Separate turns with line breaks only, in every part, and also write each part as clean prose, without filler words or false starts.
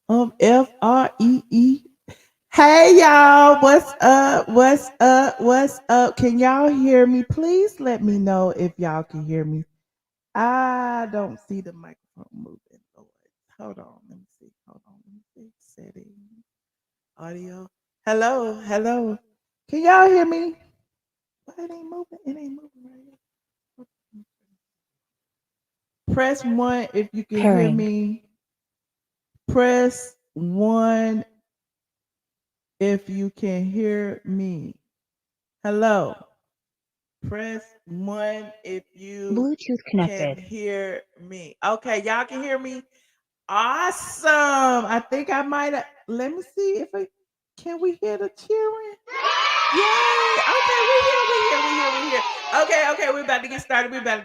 FREE. Hey y'all, what's up? What's up? What's up? Can y'all hear me? Please let me know if y'all can hear me. I don't see the microphone moving. Lord. Hold on. Let me see. Hold on. Let me see. Settings. Audio. Hello. Hello. Can y'all hear me? Why it ain't moving? It ain't moving right here. Press one if you can hear
Pairing.
me. Press one if you can hear me. Hello. Press one if you
Bluetooth
can
connected.
hear me. Okay, y'all can hear me. Awesome. I think I might have. Let me see if I can we hear the cheering. Yay! Okay, we here. Okay, we're about to get started. We're about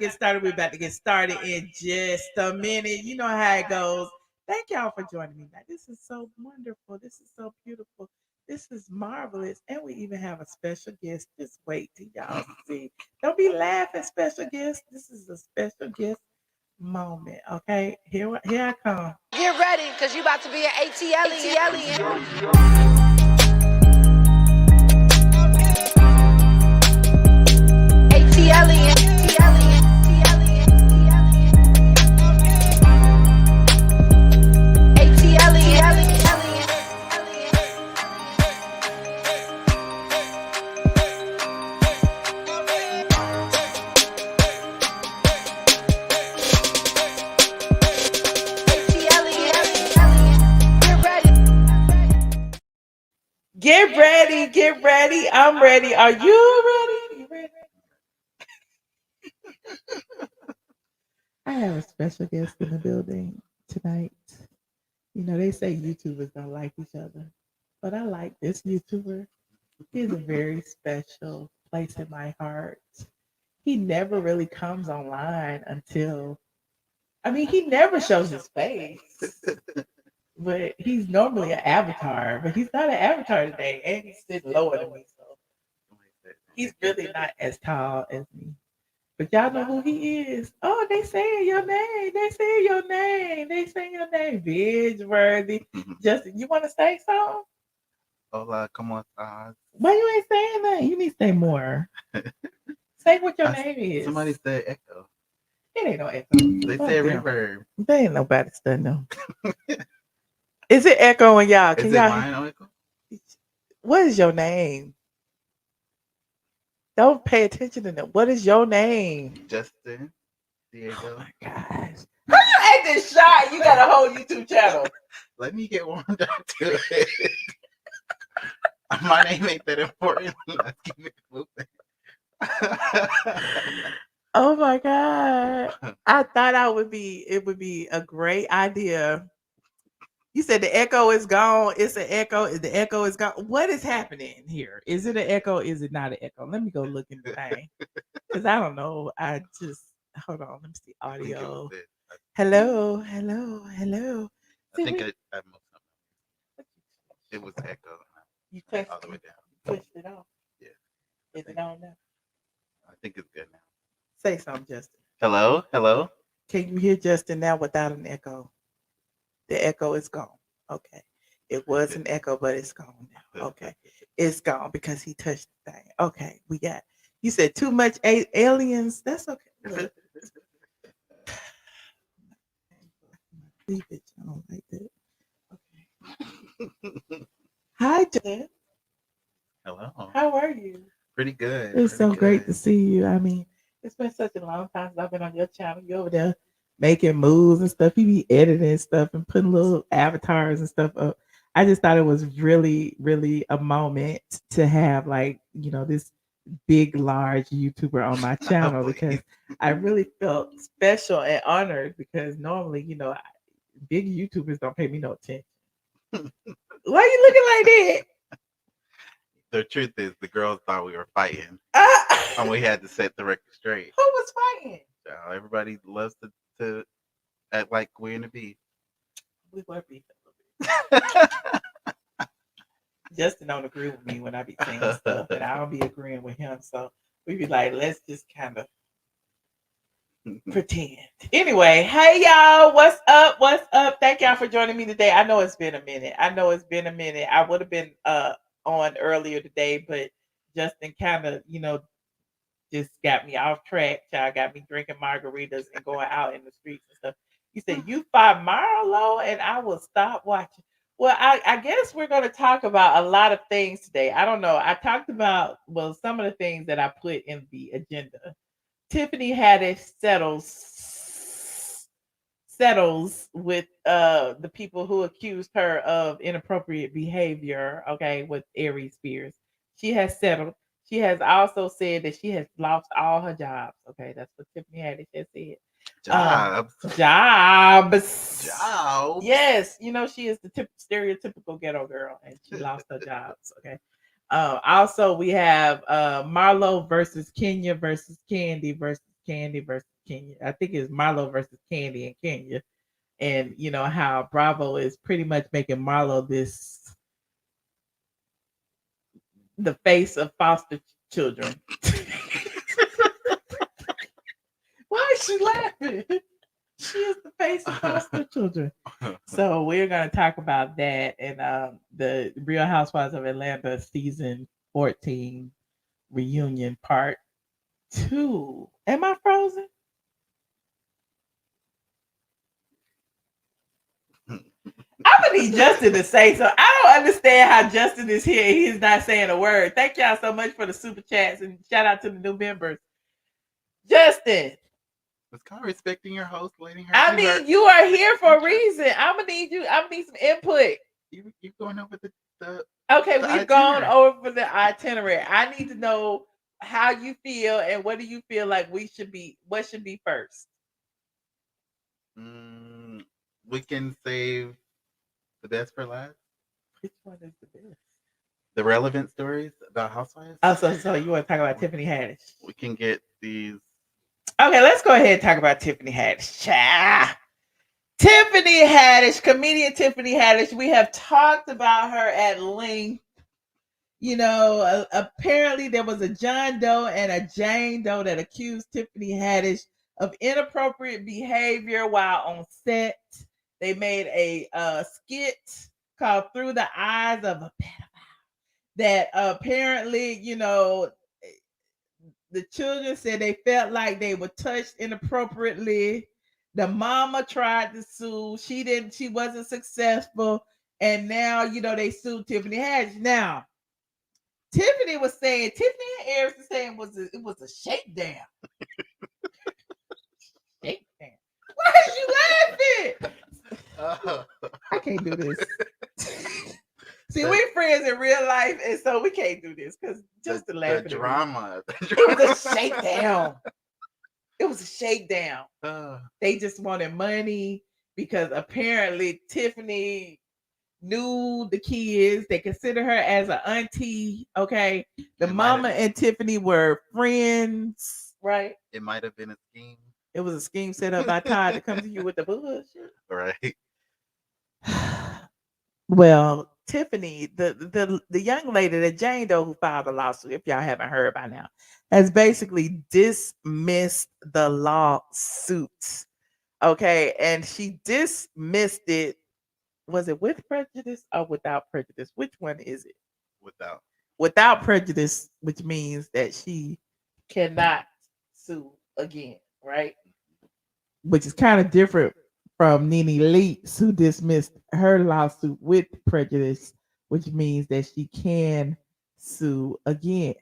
to get started in just a minute. You know how it goes. Thank y'all for joining me. Now, this is so wonderful. This is so beautiful. This is marvelous. And we even have a special guest. Just wait till y'all see. Don't be laughing, special guest. This is a special guest moment. Okay, here I come.
Get ready, because you about to be an ATLien. ATLien.
Get ready, get ready. I'm ready. Are you ready? You ready? I have a special guest in the building tonight. You know, they say YouTubers don't like each other, but I like this YouTuber. He's a very special place in my heart. He never really comes online until, I mean, he never shows his face, but he's normally an avatar, but he's not an avatar today, and he's sitting lower than me, so he's really not as tall as me. But y'all know who he is. Oh, they saying your name. They saying your name. They saying your name. Vidge Worthy. Justin, you want to say something?
Hola, ¿cómo estás?
Why you ain't saying that? You need to say more. Say what your name is.
Somebody said echo.
It ain't no echo.
They
Fuck
said
them.
reverb.
They ain't nobody studying them. Is it echoing y'all? Can
Is it
y'all?
mine on echo?
What is your name? Don't pay attention to them. What is your name?
Justin,
Oh
Diego.
my gosh. How you acting shy? You got a whole YouTube channel.
Let me get warmed up to it. My name ain't that important. Let's keep it moving.
Oh my god. I thought it would be a great idea. You said the echo is gone. It's an echo. The echo is gone. What is happening here? Is it an echo? Is it not an echo? Let me go look in the thing. Because I don't know. I just hold on. Let me see
I think it was
audio.
it.
Hello, hello, hello.
I
See,
think I most of it was echo.
you touched
All the way down.
pushed it off.
Yeah.
Is it on now?
I think it's good now.
Say something, Justin.
Hello? Hello?
Can you hear Justin now without an echo? The echo is gone. Okay. It was an echo, but it's gone now. Okay. It's gone because he touched the thing. Okay. We got, you said too much aliens. That's okay. Look. Cleavage. I don't like that. Okay. Hi, Jen.
Hello.
How are you?
Pretty good.
It's so
Pretty
great to
good.
see you. I mean, it's been such a long time since I've been on your channel. You over there making moves and stuff. You be editing stuff and putting little avatars and stuff up. I just thought it was really, really a moment to have like, you know, this big, large YouTuber on my channel because I really felt special and honored because normally, you know, big YouTubers don't pay me no attention. Why are you looking like that?
The truth is, the girls thought we were fighting, and we had to set the record straight.
Who was fighting?
So everybody loves to act like we're in a beef.
We were beefing Justin don't agree with me when I be saying stuff, and I don't be agreeing with him. So we be like, let's just kind of pretend. Anyway, hey y'all, what's up? What's up? Thank y'all for joining me today. I know it's been a minute. I would have been on earlier today, but Justin kind of, just got me off track. Child got me drinking margaritas and going out in the streets and stuff. He said, "You find Marlo and I will stop watching." Well, I guess we're going to talk about a lot of things today. I don't know. I talked about, well, some of the things that I put in the agenda. Tiffany Haddish settles with the people who accused her of inappropriate behavior, okay, with Aries Spears. She has settled. She has also said that she has lost all her jobs. Okay, that's what Tiffany Haddish has said.
Jobs.
Jobs.
Jobs.
Yes, she is the stereotypical ghetto girl, and she lost her jobs. Okay. Also, we have Marlo versus Kenya versus Candy versus Kenya. I think it's Marlo versus Candy and Kenya, and how Bravo is pretty much making Marlo the face of foster children. Why is she laughing? She is the face of foster children. So we're gonna talk about that and the Real Housewives of Atlanta season 14 reunion part 2. Am I frozen? I'm gonna need Justin to say so. I don't understand how Justin is here. He's not saying a word. Thank y'all so much for the super chats and shout out to the new members. Justin,
It's kind of respecting your host, letting her.
I mean, you are here for a reason. I'm gonna need you. I'm gonna need some input.
You going over the
Okay,
the
we've gone
itinerary.
over the itinerary. I need to know how you feel and what do you feel like what should be first?
Mm, we can save the best for last.
Which one is the best?
The relevant stories about housewives.
Oh, so you want to talk about Tiffany Haddish?
We can get these.
Okay, let's go ahead and talk about Tiffany Haddish. Tiffany Haddish, comedian Tiffany Haddish. We have talked about her at length. Apparently there was a John Doe and a Jane Doe that accused Tiffany Haddish of inappropriate behavior while on set. They made a skit called "Through the Eyes of a Pedophile" that apparently, the children said they felt like they were touched inappropriately. The mama tried to sue. She wasn't successful. And now, they sued Tiffany Haddish. Now, Tiffany and Aries was saying it was a shakedown. Shakedown. Why is you laughing? I can't do this. See, we're friends in real life, and so we can't do this because just the laughing.
The drama.
It was a shakedown. It was a shakedown. They just wanted money because apparently Tiffany knew the kids. They consider her as an auntie. Okay. The mama and Tiffany were friends, right?
It might have been a scheme.
It was a scheme set up by Todd to come to you with the bullshit.
Right.
Well, Tiffany, the young lady, the Jane Doe who filed the lawsuit, if y'all haven't heard by now, has basically dismissed the lawsuits. Okay. And she dismissed it. Was it with prejudice or without prejudice? Which one is it?
Without.
Without prejudice, which means that she cannot sue again, right? Which is kind of different from Nene Leakes, who dismissed her lawsuit with prejudice, which means that she can sue again.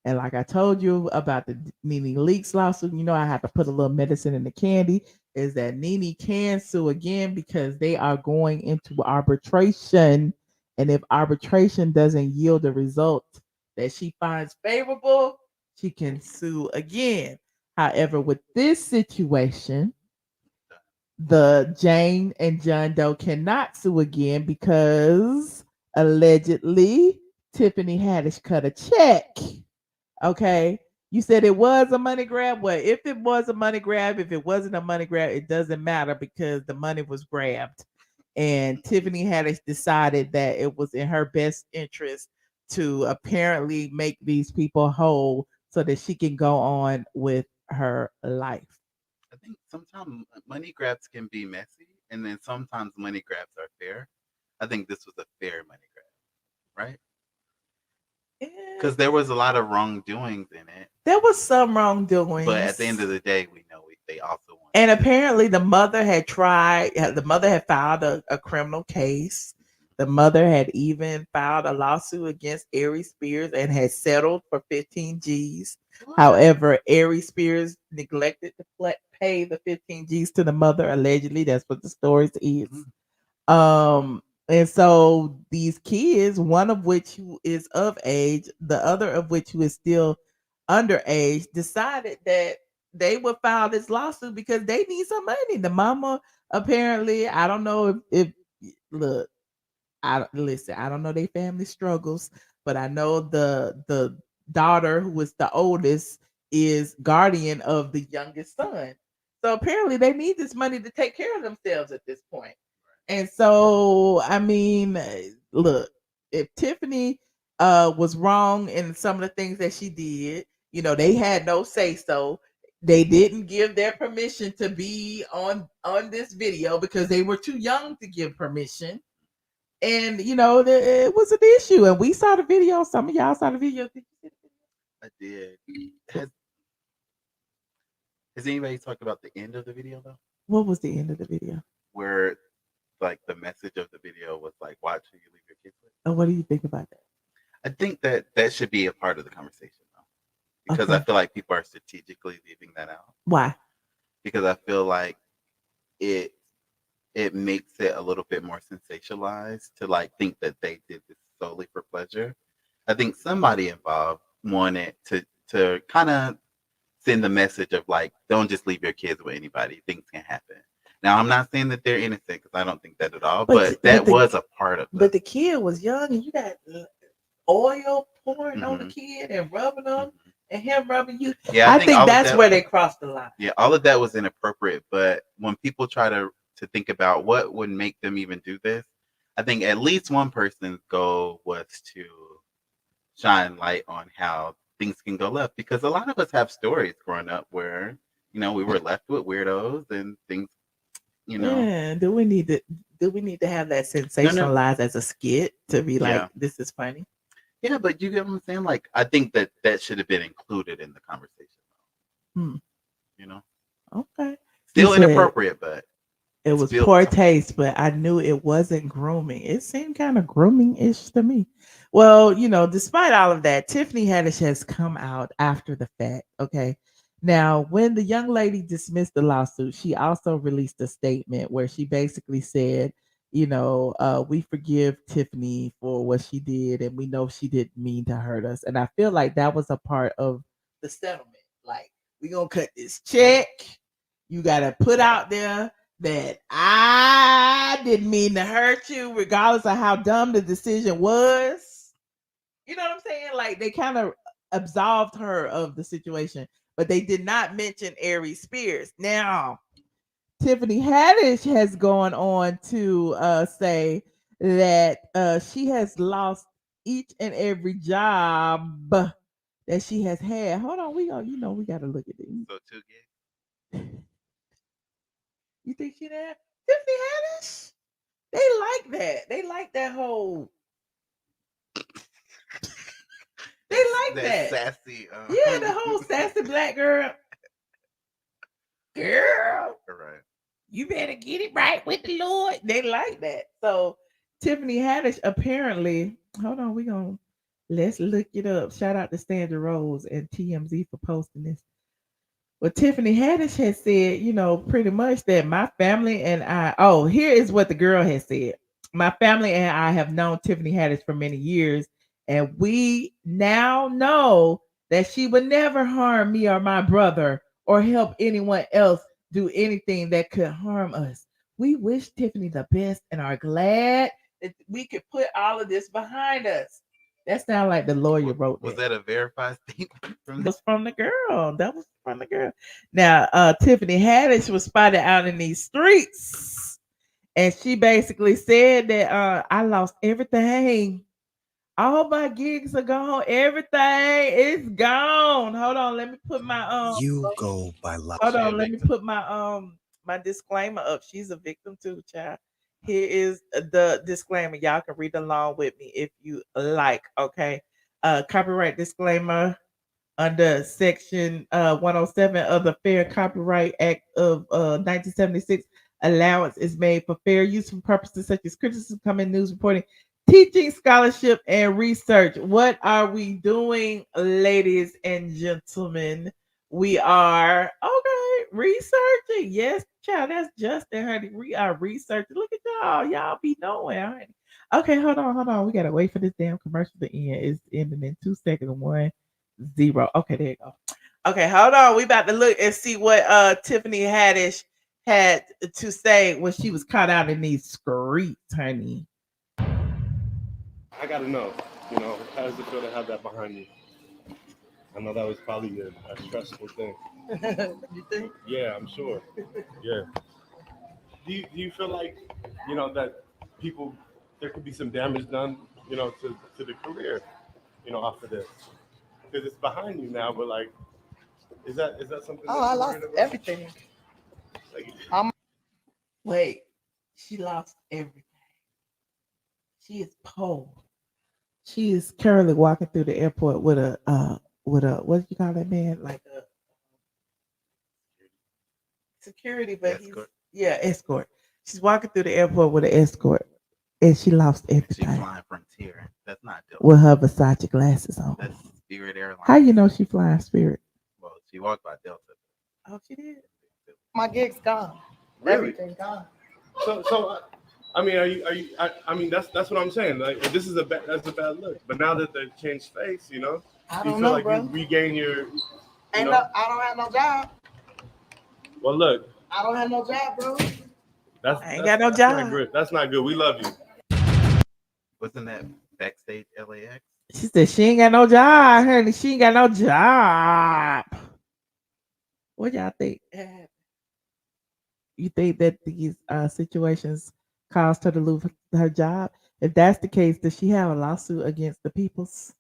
And like I told you about the Nene Leakes lawsuit, I have to put a little medicine in the candy, is that Nene can sue again because they are going into arbitration. And if arbitration doesn't yield a result that she finds favorable, she can sue again. However, with this situation, the Jane and John Doe cannot sue again because allegedly Tiffany Haddish cut a check. Okay. You said it was a money grab. Well, if it was a money grab, if it wasn't a money grab, it doesn't matter because the money was grabbed. And Tiffany Haddish decided that it was in her best interest to apparently make these people whole so that she can go on with her life.
think sometimes money grabs can be messy, and then sometimes money grabs are fair. I think this was a fair money grab, right?
Eh,
Because there was a lot of wrongdoings in it,
there was some
but at the end of
wrongdoings.
the day, we know they also wanted
And
this.
apparently, the mother had filed a criminal case. The mother had even filed a lawsuit against Aries Spears and had settled for 15 G's.
What?
However, Aries Spears neglected to pay the 15 G's to the mother. Allegedly, that's what the story is.
Mhm.
And so these kids, one of which who is of age, the other of which who is still underage, decided that they would file this lawsuit because they need some money. The mama apparently, I don't know if look, I listen, I don't know their family struggles, but I know the daughter who was the oldest is guardian of the youngest son. So apparently they need this money to take care of themselves at this point. And so I mean, look, if Tiffany was wrong in some of the things that she did, they had no say so. They didn't give their permission to be on this video because they were too young to give permission, and it was an issue, and we saw the video. Some of y'all saw the video.
I did. Has Has anybody talked about the end of the video though,
What was the end of the video?
where like the message of the video was like, "Watch who you leave your kids with."
And what do you think about that?
I think that should be a part of the conversation though, because I
Okay.
feel like people are strategically leaving that out.
Why?
Because I feel like it it makes it a little bit more sensationalized to like think that they did this solely for pleasure. I think somebody involved wanted to kind of send the message of like, don't just leave your kids with anybody. Things can happen. Now, I'm not saying that they're innocent because I don't think that at all,
But
but that was a part of
but the kid was young, and you got oil pouring on the
Mhm,
kid and rubbing them,
mhm.
and him rubbing you.
Yeah, I
I
think
think
all of
that's
that.
where they crossed the line.
Yeah, all of that was inappropriate. But when people try to think about what would make them even do this, I think at least one person's goal was to shine light on how things can go left. Because a lot of us have stories growing up where we were left with weirdos and things. You know,
Yeah. Do we need to have that
no, no,
sensationalized as a skit to be like
yeah,
this is funny?
yeah. But you get what I'm saying? Like, I think that should have been included in the conversation.
Hmm.
You know,
Okay. You
still
said
inappropriate, but
it
it's
was
built.
poor taste, but I knew it wasn't grooming. It seemed kind of grooming ish to me. Well, despite all of that, Tiffany Haddish has come out after the fact. Okay. Now, when the young lady dismissed the lawsuit, she also released a statement where she basically said, we forgive Tiffany for what she did, and we know she didn't mean to hurt us. And I feel like that was a part of the settlement. Like, we're going to cut this check. You got to put out there that I didn't mean to hurt you, regardless of how dumb the decision was. You know what I'm saying? Like they kind of absolved her of the situation, but they did not mention Aries Spears. Now, Tiffany Haddish has gone on to say that she has lost each and every job that she has had. Hold on, we got to look at this.
So two gigs.
You think she that? Tiffany Haddish? They like that. They like that whole. They like
That
that.
sassy.
Yeah, the whole sassy black girl. Girl,
All right.
you better get it right with the Lord. They like that. So Tiffany Haddish apparently. Hold on, let's look it up. Shout out to Sandra Rose and TMZ for posting this. Well, Tiffany Haddish has said, pretty much that my family and I. Oh, here is what the girl has said. My family and I have known Tiffany Haddish for many years, and we now know that she would never harm me or my brother or help anyone else do anything that could harm us. We wish Tiffany the best and are glad that we could put all of this behind us. That sounds like the lawyer wrote
Was
that.
that a verified statement from
Was from the girl. That was from the girl. Now, Tiffany Haddish was spotted out in these streets, and she basically said that I lost everything. All my gigs are gone. Everything is gone. Hold on, let me put my
You go by
hold on,
luxury
let me
victim.
put my disclaimer up. She's a victim too, child. Here is the disclaimer. Y'all can read along with me if you like. Okay. Copyright disclaimer under section 107 of the Fair Copyright Act of 1976. Allowance is made for fair use for purposes such as criticism, comment, news reporting, teaching, scholarship, and research. What are we doing, ladies and gentlemen? We are okay researching. Yes, child, that's Justin, honey. We are researching. Look at y'all. Y'all be knowing, honey. Okay, hold on. We gotta wait for this damn commercial to end. It's ending in 2 seconds. 1-0. Okay, there you go. Okay, hold on. We about to look and see what Tiffany Haddish had to say when she was caught out in these streets, honey.
I gotta know, how does it feel to have that behind you? I know that was probably a stressful thing.
You think?
Yeah, I'm sure. Yeah. Do you feel like, that people, there could be some damage done, to the career, off of this? Because it's behind you now, but like, is that something
Oh,
that
I
you're
lost
worried about?
everything.
Like,
I'm
Wait, she lost everything. She is poor. She is currently walking through the airport with a what do you call that man? Like a security, but he's
Escort.
yeah, escort. She's walking through the airport with an escort and she lost
She
everything
flying Frontier. That's not Delta.
with her Versace glasses on.
That's Spirit
How
Airlines.
you know she flying Spirit?
Well, she walked by Delta.
Oh, she did.
my gig's gone.
really?
Everything gone.
So, I mean, are you? I mean, that's what I'm saying. Like, this is that's a bad look. But now that they've changed face,
I
do you
don't
feel
know,
like you
bro.
regain your,
Ain't no. I don't have no job.
well, look,
I don't have no job, bro.
that's
I ain't
that's
got no
that's not
job.
good. That's not good. We love you.
Wasn't that backstage LAX?
She said she ain't got no job, honey. She ain't got no job. What y'all think? You think that these situations caused her to lose her job? If that's the case, does she have a lawsuit against the peoples?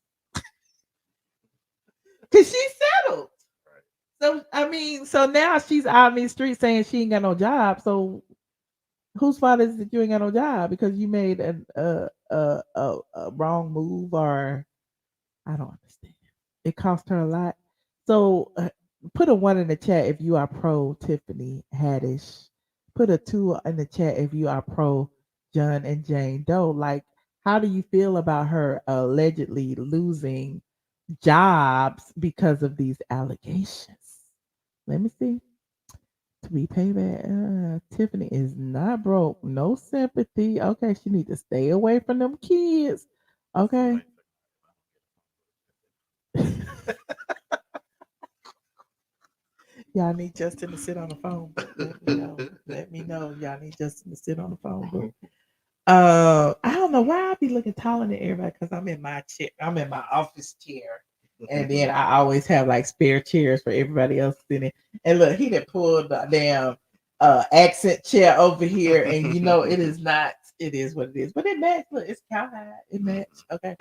Because she settled. So I mean, so now she's out in these streets saying she ain't got no job. So whose fault is it you ain't got no job because you made a wrong move or I don't understand. It cost her a lot. So put a one in the chat if you are pro Tiffany Haddish. Put a two in the chat if you are pro John and Jane Doe. Like, how do you feel about her allegedly losing jobs because of these allegations? Let me see. To be payback, Tiffany is not broke. No sympathy. Okay, she need to stay away from them kids. Okay. Y'all need Justin to sit on the phone book. Let me know. Let me know. Y'all need Justin to sit on the phone book. I don't know why I be looking taller than everybody because I'm in my chair. I'm in my office chair. And then I always have like spare chairs for everybody else sitting. And look, he done pulled the damn accent chair over here. And you know, it is not, it is what it is. But it match. Look, it's cowhide. It match. Okay.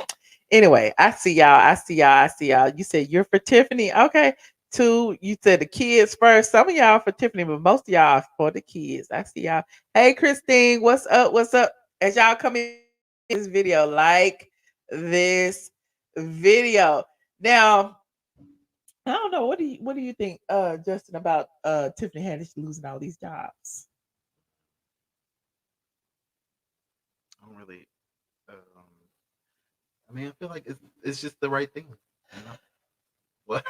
Anyway, I see y'all. I see y'all. I see y'all. You said you're for Tiffany. Okay. Two, you said the kids first. Some of y'all for Tiffany, but most of y'all are for the kids. I see y'all. Hey, Christine, what's up? What's up? As y'all come in this video, like this video. Now, I don't know. What do you think, Justin, about Tiffany Haddish losing all these jobs?
I don't really. Um, I mean, I feel like it's just the right thing. What?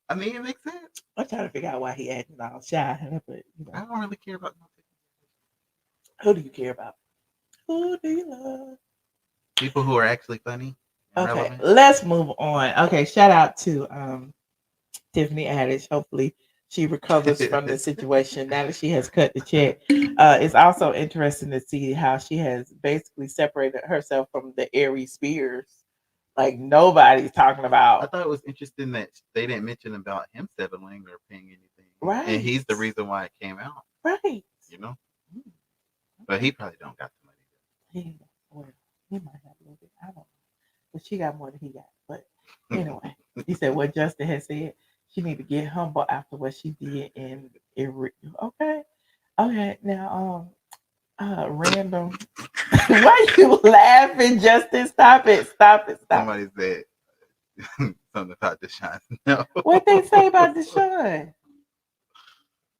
I mean, it makes sense.
I'm trying to figure out why he acting all shy, but
I don't really care about
who do you care about? Who do you love?
people who are actually funny and
Okay,
relevant.
let's move on. Okay, shout out to Tiffany Haddish. Hopefully, she recovers from the situation now that she has cut the check. It's also interesting to see how she has basically separated herself from the Aries Spears. Like nobody's talking
I
about.
thought it was interesting that they didn't mention about him settling or paying anything, and
Right,
he's the reason why it came out.
right.
You know, but he probably don't got the money.
Yeah, well, He might have a little bit. I don't know. But she got more than he got. But anyway, he said what Justin had said. She need to get humble after what she did in okay. Okay. Now random. Why you laughing, Justin? Stop it. Stop it. Stop it.
Somebody said something about the shine. No.
What they say about Deshaun?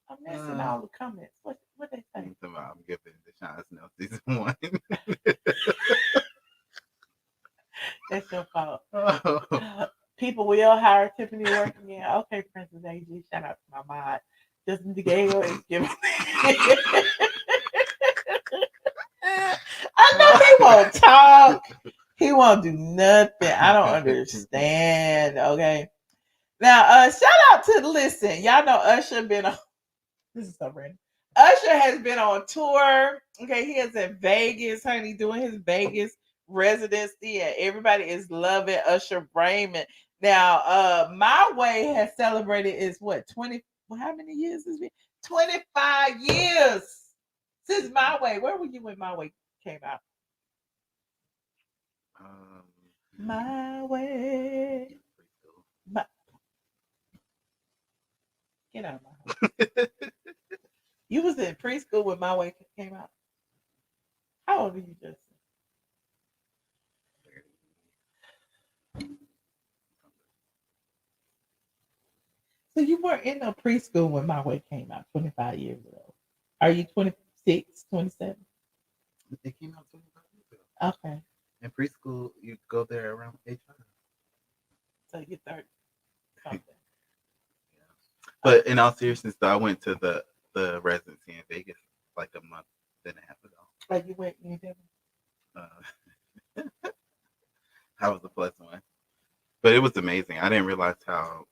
I'm missing all the comments. What they say?
I'm giving the shine Snow season 1.
That's your fault. People will hire Tiffany to work again. Okay, Princess AG, shout out to my mod. Justin DeGale is giving. I know he won't talk. He won't do nothing. I don't understand. Okay. Now, shout out to listen. Y'all know Usher been on. This is so random. Usher has been on tour. Okay, he is in Vegas, honey, doing his Vegas residency, and everybody is loving Usher Raymond. Now, My Way has celebrated is what 20? How many years has it been? 25 years since My Way. Where were you when My Way came out? My Way. Get out of my house. You was in preschool when My Way came out. How old are you, Justin? So you weren't in a preschool when My Way came out 25 years ago. Are you 26, 27?
It came out 25 years ago.
Okay.
In preschool, you go there around age 5.
So you're 30 something.
Yeah. But in all seriousness, though, I went to the residency in Vegas like a month and a half ago.
Like you went, you did.
That was a plus one. But it was amazing. I didn't realize how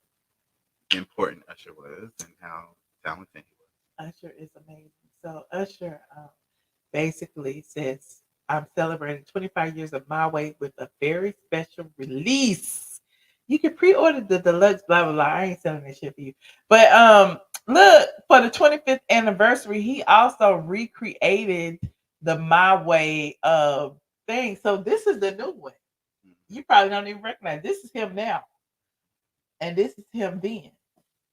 important Usher was and how talented he was.
Usher is amazing. So Usher basically says, I'm celebrating 25 years of My Way with a very special release. You can pre-order the deluxe, blah, blah, blah. I ain't selling that shit for you. But look, for the 25th anniversary, he also recreated the My Way thing. So this is the new one. You probably don't even recognize. This is him now. And this is him then.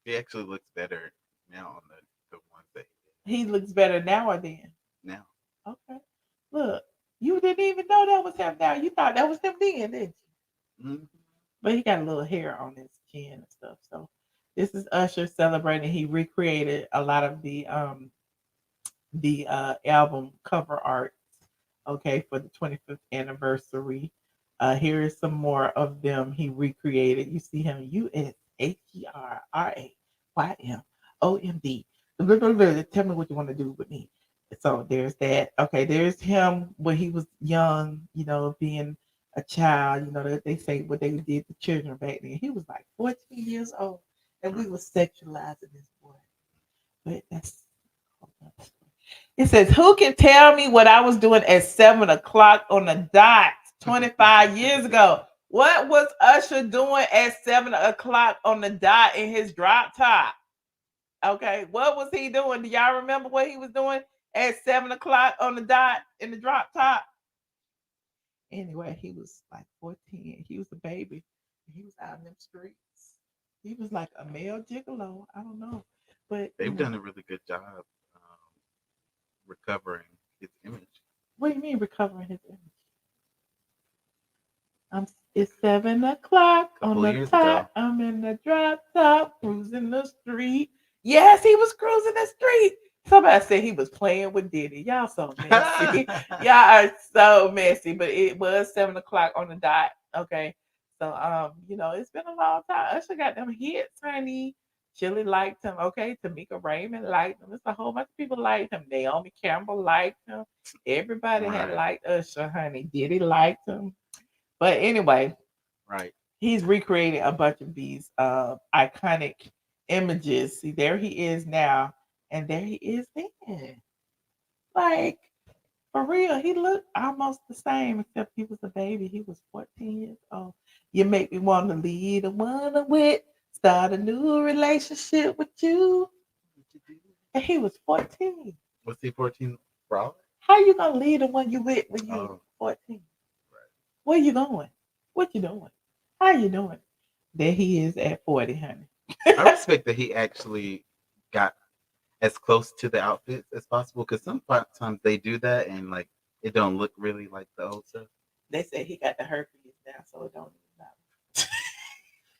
He actually looks better now on the ones that
he looks better now or then?
Now.
Okay. Look, you didn't even know that was him now. You thought that was him then, didn't you?
Mm-hmm.
But he got a little hair on his chin and stuff. So this is Usher celebrating. He recreated a lot of the album cover art, okay, for the 25th anniversary. Here is some more of them he recreated. You see him, USHERRAYMOMD. Tell me what you want to do with me. So there's that. Okay, there's him when he was young, being a child, that they say what they did to children back then. He was like 14 years old, and we were sexualizing this boy. But that's it says, who can tell me what I was doing at 7:00 on the dot 25 years ago? What was Usher doing at 7:00 on the dot in his drop top? Okay, what was he doing? Do y'all remember what he was doing at 7:00 on the dot in the drop top? Anyway, he was like 14. He was a baby. He was out in them streets. He was like a male gigolo. I don't know. But
they've done a really good job recovering his image.
What do you mean recovering his image? It's 7:00 on the top. I'm in the drop top, cruising the street. Yes, he was cruising the street. Somebody said he was playing with Diddy. Y'all so messy. Y'all are so messy. But it was 7:00 on the dot. Okay. So it's been a long time. Usher got them hits, honey. Chili liked him. Okay. Tamika Raymond liked him. It's a whole bunch of people liked him. Naomi Campbell liked him. Everybody had liked Usher, honey. Diddy liked him. But anyway,
right.
He's recreating a bunch of these iconic images. See, there he is now, and there he is then. Like, for real, he looked almost the same, except he was a baby. He was 14 years old. You make me want to lead a one with, start a new relationship with you. And he was 14.
Was he 14 for all?
How you gonna lead the one you with when you 14? Where you going? What you doing? How you doing? There he is at 40, honey.
I respect that he actually got as close to the outfits as possible because sometimes they do that and like it don't look really like the old stuff.
They said he got the herpes now, so it don't even matter.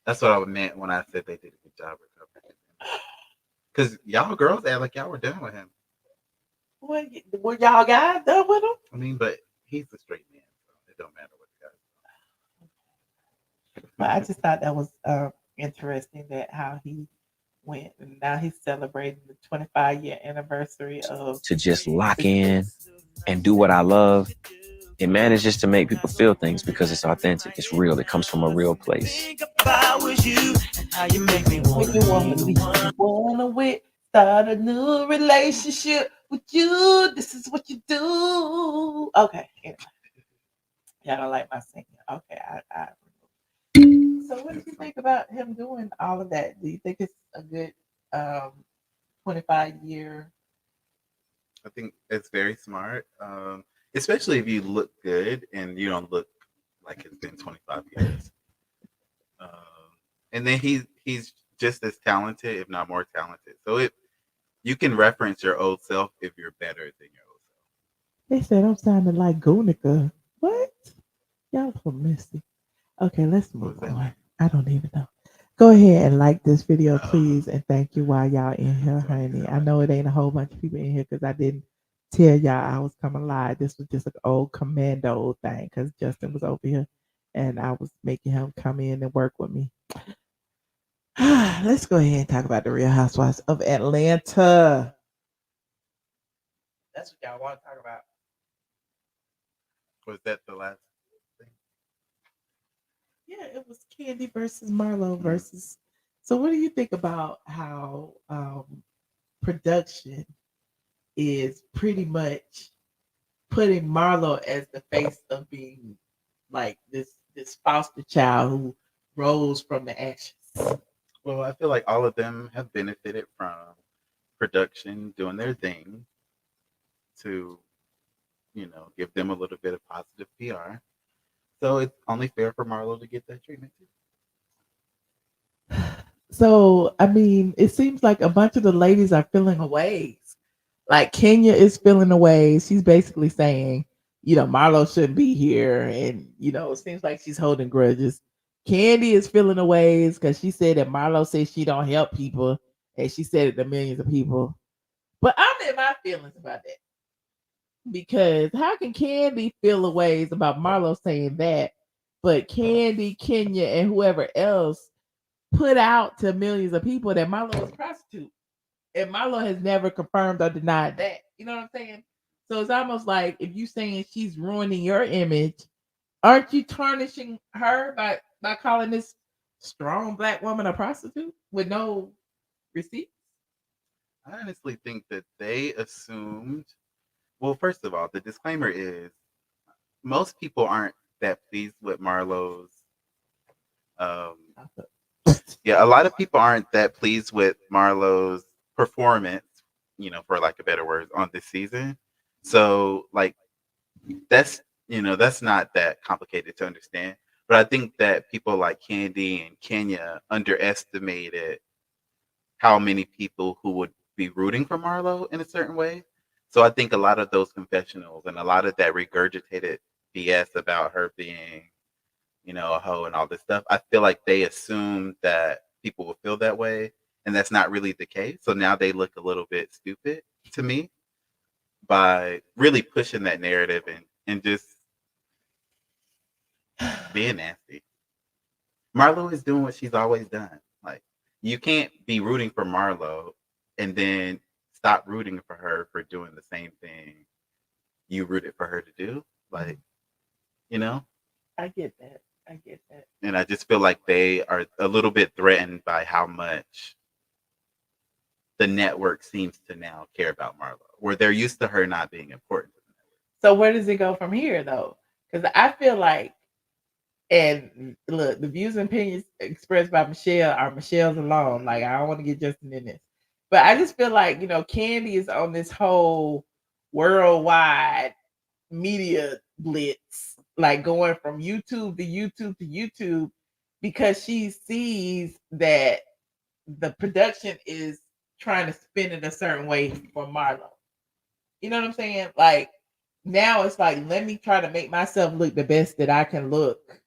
That's what I meant when I said they did a good job recovering. Because y'all girls act like y'all were done with him.
Were y'all guys done with him?
I mean, but he's a straight man, so it don't matter what the guy.
But I just thought that was interesting that how he went and now he's celebrating the 25-year anniversary of
To just lock in and do what I love. It manages to make people feel things because it's authentic. It's real. It comes from a real place.
Start a new relationship with you. This is what you do. Okay. Anyway. Y'all don't like my singing. Okay. So what did you think about him doing all of that? Do you think it's a good 25-year?
I think it's very smart, especially if you look good and you don't look like it's been 25 years. And then he's just as talented, if not more talented. So you can reference your old self if you're better than your old self.
They said I'm sounding like Gunica. What? Y'all so messy. Okay, let's move on. I don't even know. Go ahead and like this video, please, and thank you while y'all in here, honey. I know it ain't a whole bunch of people in here because I didn't tell y'all I was coming live. This was just an old commando thing because Justin was over here and I was making him come in and work with me. Let's go ahead and talk about the Real Housewives of Atlanta. That's what y'all want to talk about.
Was that the last thing?
Yeah, it was Candy versus Marlo versus. So, what do you think about how production is pretty much putting Marlo as the face of being like this foster child who rose from the ashes?
Well, I feel like all of them have benefited from production doing their thing to, give them a little bit of positive PR. So it's only fair for Marlo to get that treatment too.
So, I mean, it seems like a bunch of the ladies are feeling away. Like Kenya is feeling away. She's basically saying, Marlo shouldn't be here. And, it seems like she's holding grudges. Candy is feeling away because she said that Marlo says she don't help people. And she said it to millions of people. But I'm in my feelings about that. Because how can Candy feel a ways about Marlo saying that, but Candy, Kenya, and whoever else put out to millions of people that Marlo is a prostitute? And Marlo has never confirmed or denied that. You know what I'm saying? So it's almost like if you saying she's ruining your image, aren't you tarnishing her by calling this strong black woman a prostitute with no receipts?
I honestly think that they assumed. Well, first of all, the disclaimer is most people aren't that pleased with Marlo's. Yeah, a lot of people aren't that pleased with Marlo's performance, for like a better word, on this season. So, like, that's not that complicated to understand. But I think that people like Candy and Kenya underestimated how many people who would be rooting for Marlo in a certain way. So I think a lot of those confessionals and a lot of that regurgitated BS about her being, a hoe and all this stuff, I feel like they assumed that people will feel that way, and that's not really the case. So now they look a little bit stupid to me by really pushing that narrative and just being nasty. Marlo is doing what she's always done. Like, you can't be rooting for Marlo and then stop rooting for her for doing the same thing you rooted for her to do. Like,
I get that. I get that.
And I just feel like they are a little bit threatened by how much the network seems to now care about Marlo, where they're used to her not being important to the network.
So where does it go from here, though? Because I feel like, and look, the views and opinions expressed by Michelle are Michelle's alone. Like, I don't want to get Justin in this. But I just feel like, Candy is on this whole worldwide media blitz. like going from YouTube to YouTube to YouTube because she sees that the production is trying to spin it a certain way for Marlo. You know what I'm saying? Like now it's like, let me try to make myself look the best that I can look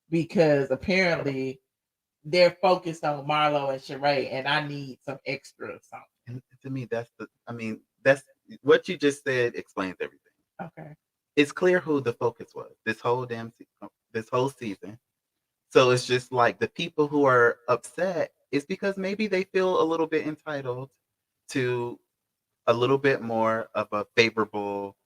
because apparently they're focused on Marlo and Sheree, and I need some extra something.
And to me, that's what you just said explains everything.
Okay.
It's clear who the focus was this whole season. So it's just like the people who are upset is because maybe they feel a little bit entitled to a little bit more of a favorable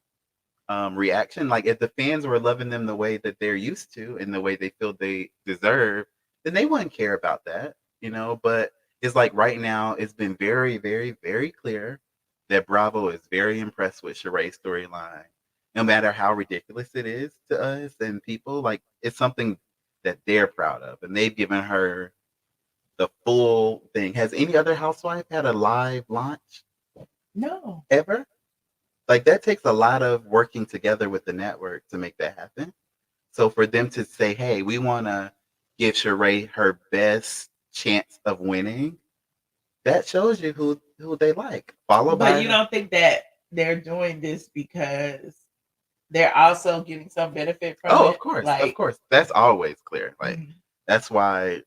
reaction. Like if the fans were loving them the way that they're used to and the way they feel they deserve, then they wouldn't care about that, you know. But it's like right now, it's been very, very, very clear that Bravo is very impressed with Sheree's storyline. No matter how ridiculous it is to us and people, like it's something that they're proud of, and they've given her the full thing. Has any other housewife had a live launch
No.
ever? Like that takes a lot of working together with the network to make that happen. So for them to say, "Hey, we want to give Sheree her best chance of winning," that shows you who they like. Followed
But
by
you don't think that they're doing this because they're also getting some benefit from
oh,
it?
of course, that's always clear. Like
Mhm.
that's why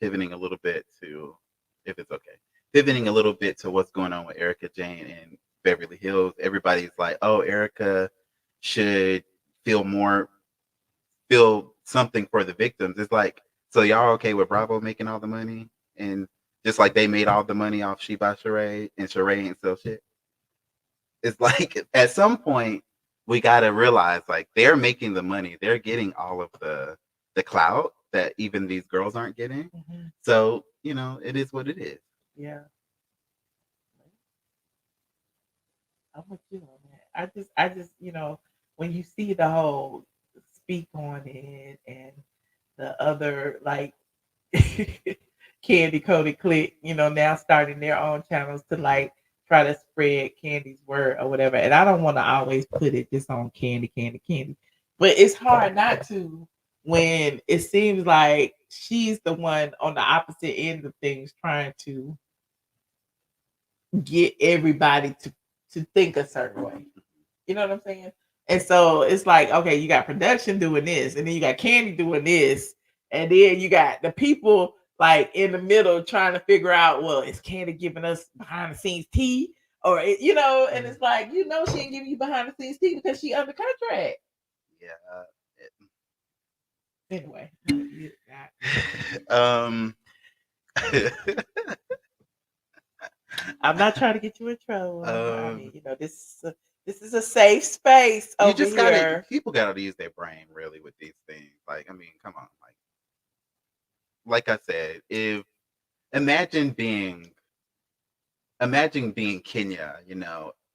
pivoting a little bit to, if it's okay, pivoting a little bit to what's going on with Erica Jane and Beverly Hills. Everybody's like, "Oh, Erica should feel more feel something for the victims." It's like, so y'all okay with Bravo making all the money, and just like they made all the money off She by Sheree, and Sheree ain't sell shit. It's like at some point we gotta realize like they're making the money, they're getting all of the clout that even these girls aren't getting.
Mhm.
So you know, it is what it is.
Yeah. I'm with you on that. I just, when you see the whole speak on it and the other like Candy Coated Click, now starting their own channels to like try to spread Candy's word or whatever. And I don't want to always put it just on Candy. But it's hard not to when it seems like she's the one on the opposite end of things trying to get everybody to think a certain way. You know what I'm saying? And so it's like, okay, you got production doing this, and then you got Candy doing this, and then you got the people like in the middle trying to figure out, well, is Candy giving us behind the scenes tea? Or and it's like, she ain't giving you behind the scenes tea because she under contract.
Yeah.
Anyway.
um
I'm not trying to get you in trouble. I mean,
um
this is a safe space
you
over
just
here.
people gotta use their brain really with these things. Like, I mean, come on. Like I said, if imagine being Kenya,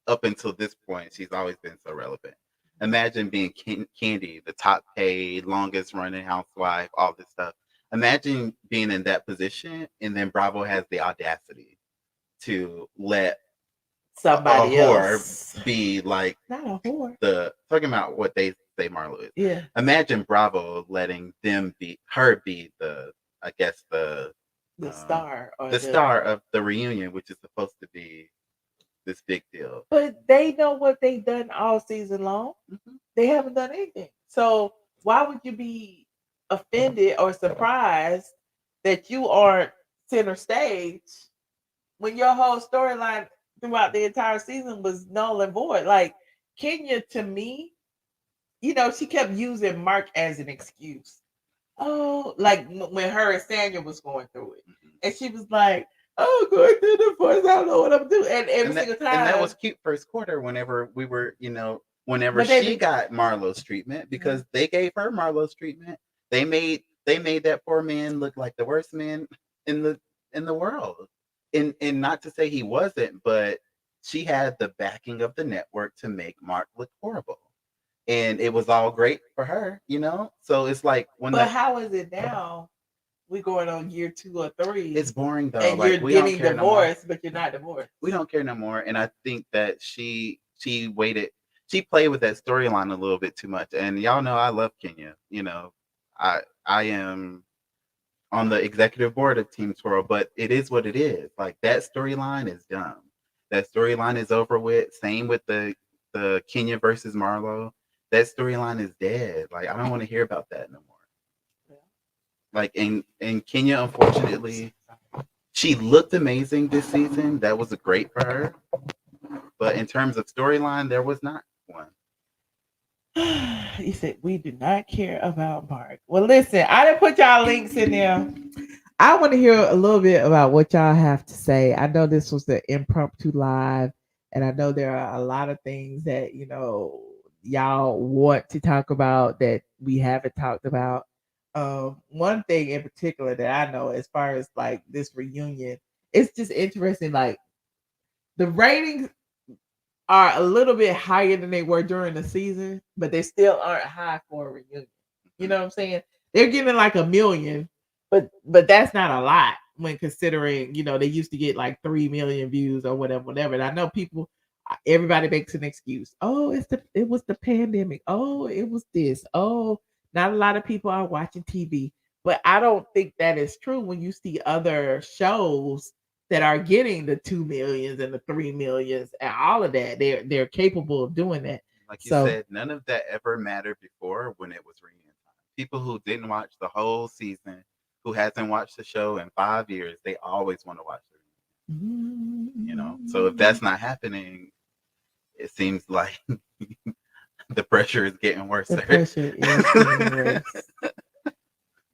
up until this point, she's always been so relevant. Imagine being Candy, the top paid, longest running housewife, all this stuff. Imagine being in that position, and then Bravo has the audacity to let
Somebody
whore
else
be like
not a whore.
talking about what they say Marlo is.
Yeah.
Imagine Bravo letting her be I guess the
Star or
the star of the reunion, which is supposed to be this big deal.
But they know what they've done all season long.
Mm-hmm.
They haven't done anything. So why would you be offended or surprised that you aren't center stage when your whole storyline throughout the entire season was null and void? Like Kenya, to me, she kept using Mark as an excuse. Oh, like when her and Sanya was going through it, and she was like, "Oh, going through the force, I don't know what I'm doing." And every single time,
and that was cute first quarter. Whenever we were, whenever she got Marlo's treatment, because they gave her Marlo's treatment, they made that poor man look like the worst man in the world. And not to say he wasn't, but she had the backing of the network to make Mark look horrible. And it was all great for her, So it's like
But how is it now? We're going on year 2 or 3.
It's boring though.
And
like
you're
we
getting
don't care
divorced,
no
but you're not divorced.
We don't care no more. And I think that she waited. she played with that storyline a little bit too much. And y'all know I love Kenya. I am on the executive board of Team Twirl, but it is what it is. Like, that storyline is dumb. That storyline is over with. Same with the Kenya versus Marlo. That storyline is dead. Like, I don't want to hear about that no more. Like, and Kenya, unfortunately, she looked amazing this season. That was great for her. But in terms of storyline, there was not one.
He said, we do not care about Mark. Well, listen, I didn't put y'all links in there. I want to hear a little bit about what y'all have to say. I know this was the impromptu live, and I know there are a lot of things that, y'all want to talk about that we haven't talked about. One thing in particular that I know, as far as like this reunion, it's just interesting. Like, the ratings are a little bit higher than they were during the season, but they still aren't high for a reunion. You know what I'm saying? They're getting like 1 million, but that's not a lot when considering, they used to get like 3 million views or whatever. And I know everybody makes an excuse. Oh, it was the pandemic. Oh, it was this. Oh, not a lot of people are watching TV. But I don't think that is true when you see other shows that are getting the 2 millions and the 3 millions and all of that. They're capable of doing that.
Like you said, none of that ever mattered before when it was reunion time. People who didn't watch the whole season, who hasn't watched the show in 5 years, they always want to watch the reunion. So if that's not happening, it seems like the pressure is getting worse.
The pressure is getting worse.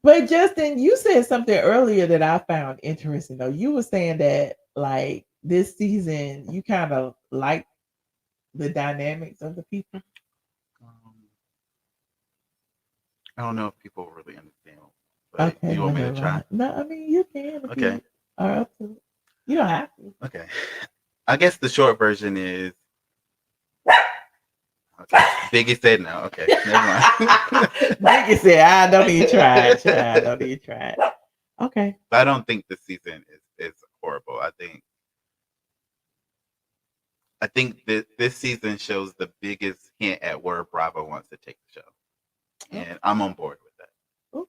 But Justin, you said something earlier that I found interesting, though. You were saying that, like, this season, you kind of like the dynamics of the people.
I don't know if people really understand. But
Okay,
you want me to try?
No, I mean, you can.
Okay.
You are up to it. You don't have to.
Okay. I guess the short version is. Okay. Biggie said no. Okay, never mind.
Biggie said, I don't even try it. I don't even try it. Okay.
But I don't think the season is horrible. I think that this season shows the biggest hint at where Bravo wants to take the show. And I'm on board with that.
Ooh.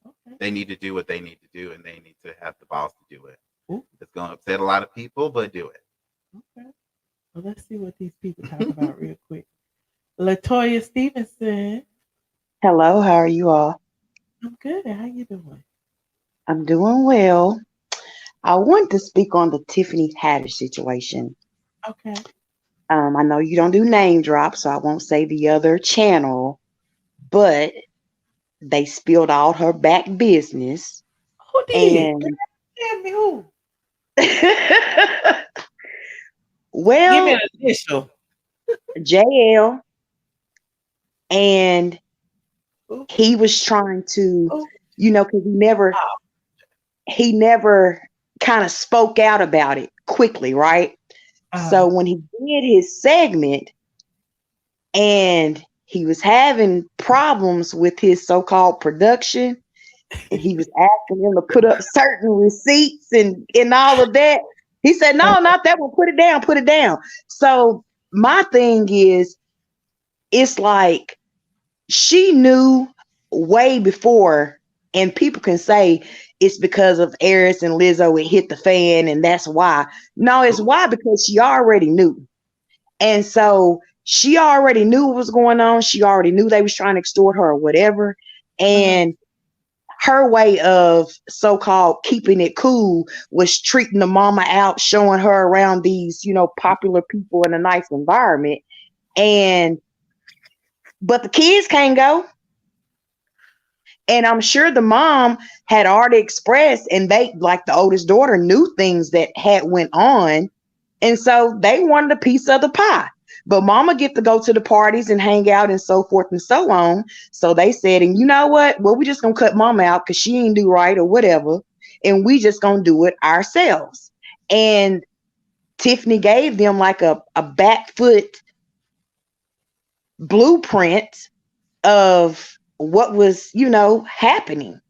Okay.
They need to do what they need to do, and they need to have the balls to do it.
Ooh.
It's going to upset a lot of people, but do it.
Okay. Well, let's see what these people talk about real quick. Latoya Stevenson.
Hello, how are you all?
I'm good. How you doing?
I'm doing well. I want to speak on the Tiffany Haddish situation.
Okay.
I know you don't do name drops, so I won't say the other channel, but they spilled all her back business.
Who did?
And
Tell me who.
Well,
give me an initial.
JL, and he was trying to, because he never kind of spoke out about it quickly, right? So when he did his segment and he was having problems with his so-called production, and he was asking them to put up certain receipts and all of that, he said, no, not that one. Put it down. So my thing is, it's like she knew way before, and people can say it's because of Aries and Lizzo, it hit the fan, and that's why. No, it's why because she already knew. And so she already knew what was going on. She already knew they was trying to extort her or whatever. And her way of so-called keeping it cool was treating the mama out, showing her around these, popular people in a nice environment. But the kids can't go. And I'm sure the mom had already expressed, and they, like the oldest daughter, knew things that had went on. And so they wanted a piece of the pie. But mama get to go to the parties and hang out and so forth and so on. So they said, and you know what? Well, we just going to cut mama out because she ain't do right or whatever. And we just going to do it ourselves. And Tiffany gave them like a back foot blueprint of what was, happening.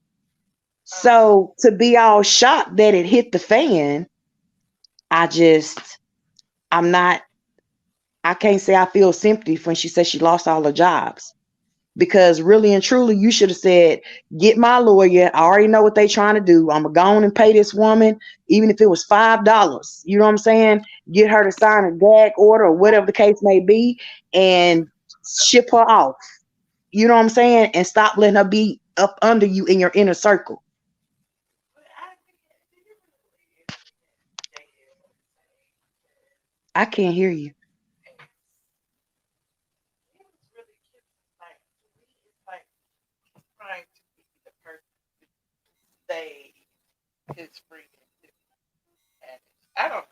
So to be all shocked that it hit the fan, I'm not I can't say I feel sympathy when she said she lost all her jobs. Because really and truly, you should have said, get my lawyer. I already know what they trying to do. I'm going to go on and pay this woman, even if it was $5. You know what I'm saying? Get her to sign a gag order or whatever the case may be and ship her off. You know what I'm saying? And stop letting her be up under you in your inner circle. I can't hear you.
His friend. I don't know.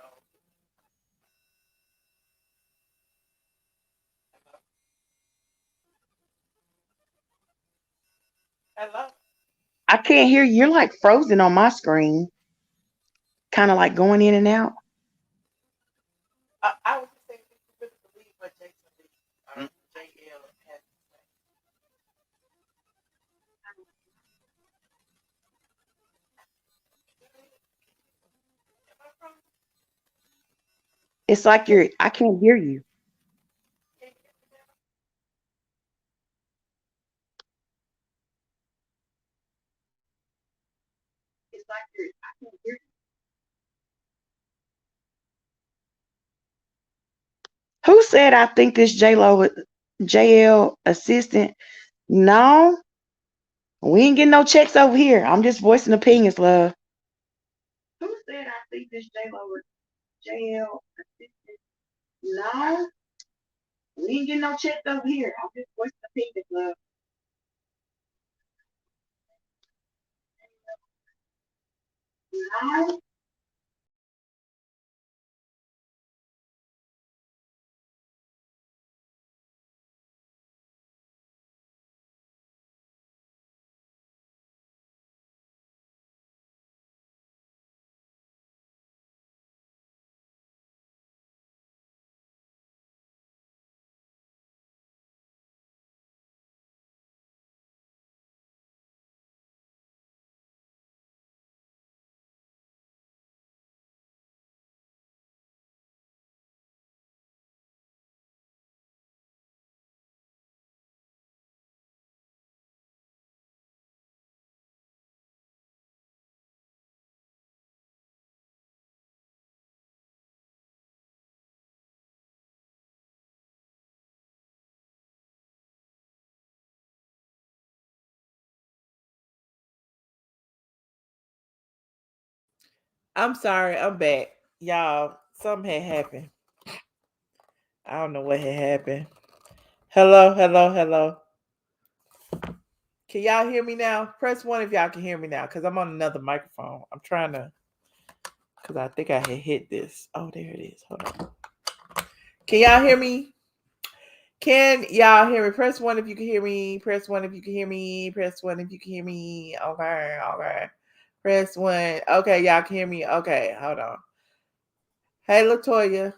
Hello.
I can't hear you. You're like frozen on my screen. Kind of like going in and out.
I was just saying, do you really believe what Jason Lee or JL has to say?
It's like I can't hear you. It's like I can't hear you. Who said I think this JL assistant? No, we ain't getting no checks over here. I'm just voicing opinions, love. Who said I think this JL assistant? No, we ain't getting no checks over here. I'm just voicing opinions, love. No.
I'm sorry, I'm back. Y'all, something had happened. I don't know what had happened. Hello, hello, hello. Can y'all hear me now? Press 1 if y'all can hear me now, because I'm on another microphone. I'm trying to, because I think I had hit this. Oh, there it is. Hold on. Can y'all hear me? Can y'all hear me? Press 1 if you can hear me. Press 1 if you can hear me. Press 1 if you can hear me. Okay, okay. Press 1. Okay, y'all can hear me. Okay, hold on. Hey, Latoya.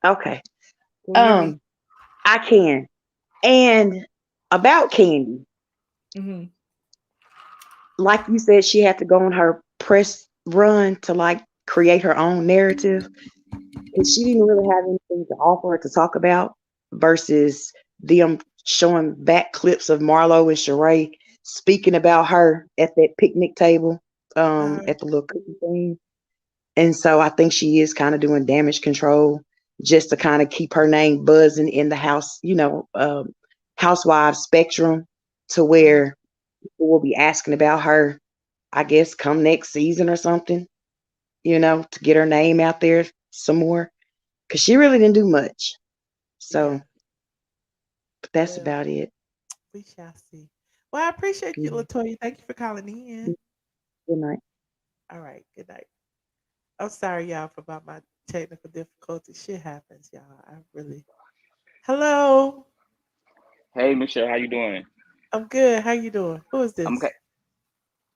Okay.
Can you hear me?
I can. And about Candy,
Mm-hmm.
like you said, she had to go on her press run to like create her own narrative. And she didn't really have anything to offer or to talk about versus them showing back clips of Marlo and Sheree speaking about her at that picnic table, at the little cookie thing. And so I think she is kind of doing damage control just to kind of keep her name buzzing in the house, Housewives spectrum to where people will be asking about her, I guess, come next season or something, to get her name out there some more. Because she really didn't do much. So but that's about it.
We shall see. Well, I appreciate you,
Yeah.
Latoya. Thank you for calling in.
Good night.
All right. Good night. I'm sorry, y'all, for about my technical difficulty. Shit happens, y'all. I really. Hello.
Hey, Michelle, how you doing?
I'm good. How you doing? Who is
I'm
this?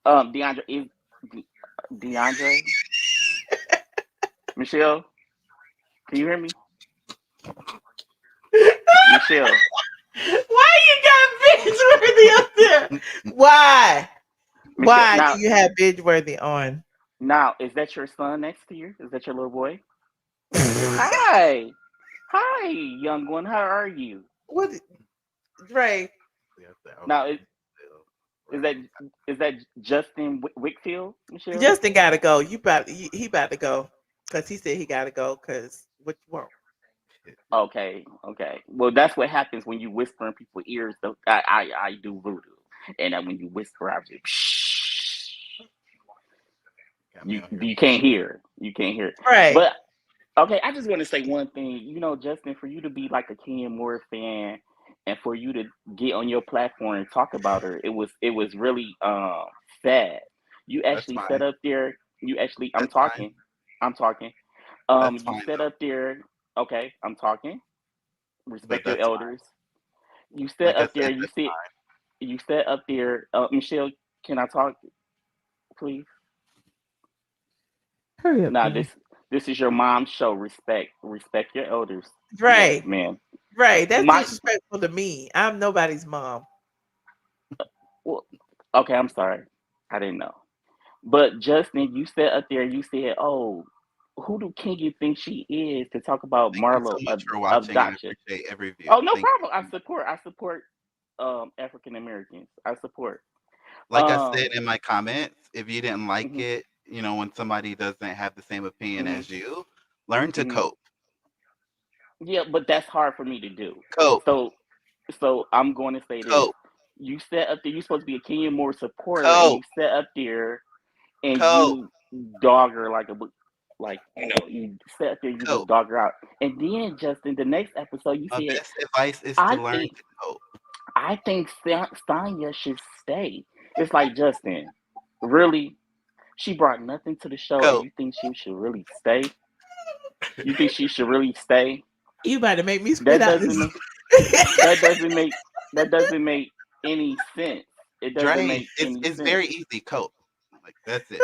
okay. DeAndre is DeAndre. Michelle, can you hear me? Michelle.
Why you got binge-worthy up there? Why?
Michelle,
Why
now,
do you have binge-worthy on?
now, is that your son next to you? Is that your little boy? Hi. Hi, young one. How are you?
What, Dre?
Now, is that Justin Wickfield, Michelle?
Justin got to go. He about to go because he said he got to go because what you want?
Okay. Well, that's what happens when you whisper in people's ears. Though I do voodoo, and when you whisper, I just shh. You can't hear. You can't hear.
Right.
But okay, I just want to say one thing. You know, Justin, for you to be like a Kenya Moore fan, and for you to get on your platform and talk about her, it was really sad. You actually
fine.
sat up there. You actually, I'm
That's
talking.
fine.
I'm talking.
That's
You
fine,
sat
though.
up there. Okay, I'm talking.
But
Respect your
that's fine.
elders. You sat
Like I
up there.
said, that's fine.
You sat up there. Michelle, can I talk, please?
Hurry up,
Now
Dre.
this is your mom's show. Respect your elders.
Right.
Yes, ma'am.
Right. That's
My
disrespectful to me. I'm nobody's mom.
well, okay. I'm sorry. I didn't know. But Justin, you sat up there. You said, "Oh, who do Kenya think she is to talk about
Thank you so
Marlo
much for watching. I
abduction?"
appreciate every view.
Oh, no
Thank
problem.
you.
I support African Americans. I support.
Like I said in my comments, if you didn't like
Mhm,
it, when somebody doesn't have the same opinion
mhm,
as you, learn to
mhm.
cope.
Yeah, but that's hard for me to do.
Cope.
So I'm going to say this.
Cope.
You sat up there, you're supposed to be a Kenya Moore supporter, and you
Cope.
sat up there and
Cope.
you dog her like a like you sat up there, you just
Cope.
dog her out. And then Justin, the next episode you
My
said,
best advice is to
I
learn
think
to cope.
Sonya should stay. It's like, Justin, really? She brought nothing to the show and
Cope.
you think she should really stay? You think she should really stay?
You about to make me spit
That
out
doesn't
this.
make that doesn't make that doesn't make any sense. It doesn't
Dre,
make any
it's
sense.
very easy. Cope. Like that's it.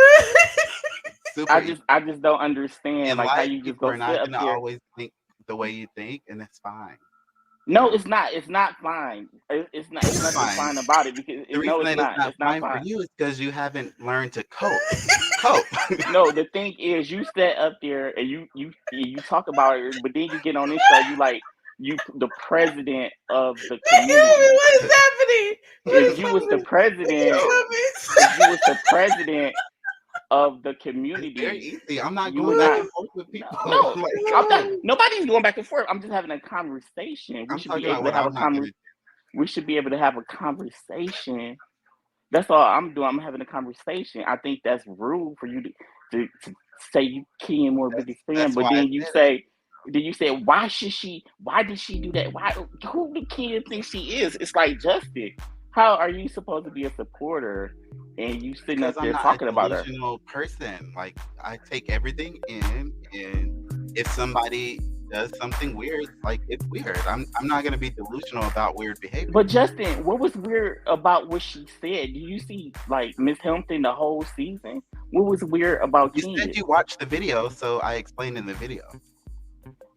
Super
I
easy.
just don't understand
In
like how
life,
you just
people
go
are
sit
not
up
gonna
there.
always think the way you think, and it's fine.
No, it's not. It's not fine. It's not. It's
It's
nothing
fine.
fine about it because
The
no,
reason
it's
that it's
not.
not
It's not
fine for
fine.
you is because you haven't learned to cope. Cope.
No, the thing is, you sat up there and you talk about it, but then you get on this show, you like the president of the community.
What is happening? What
If
is
you was the
happening?
president, if you was the president of the
It's very
community,
easy. I'm not
you
going
would
back
not.
and forth with
No,
people.
no,
Like,
I'm not. Nobody's going back and forth. I'm just having a conversation. We
I'm
should be
talking about
able to
what
have a
I'm not gonna do.
We should be able to have a conversation. That's all I'm doing. I'm having a conversation. I think that's rude for you to say you Ken Moore biggest fan,
That's
but
why I said it.
then you say, why did she do that? Who do Ken think she is? It's like, Justin, how are you supposed to be a supporter and you sitting
Because
up
I'm
there
not a
talking about her?
delusional person. Like I take everything in, and if somebody does something weird, like it's weird. I'm not gonna be delusional about weird behavior.
But Justin, what was weird about what she said? Do you see like Miss Hampton the whole season? What was weird about
You
Kenya?
said you watched the video, so I explained in the video.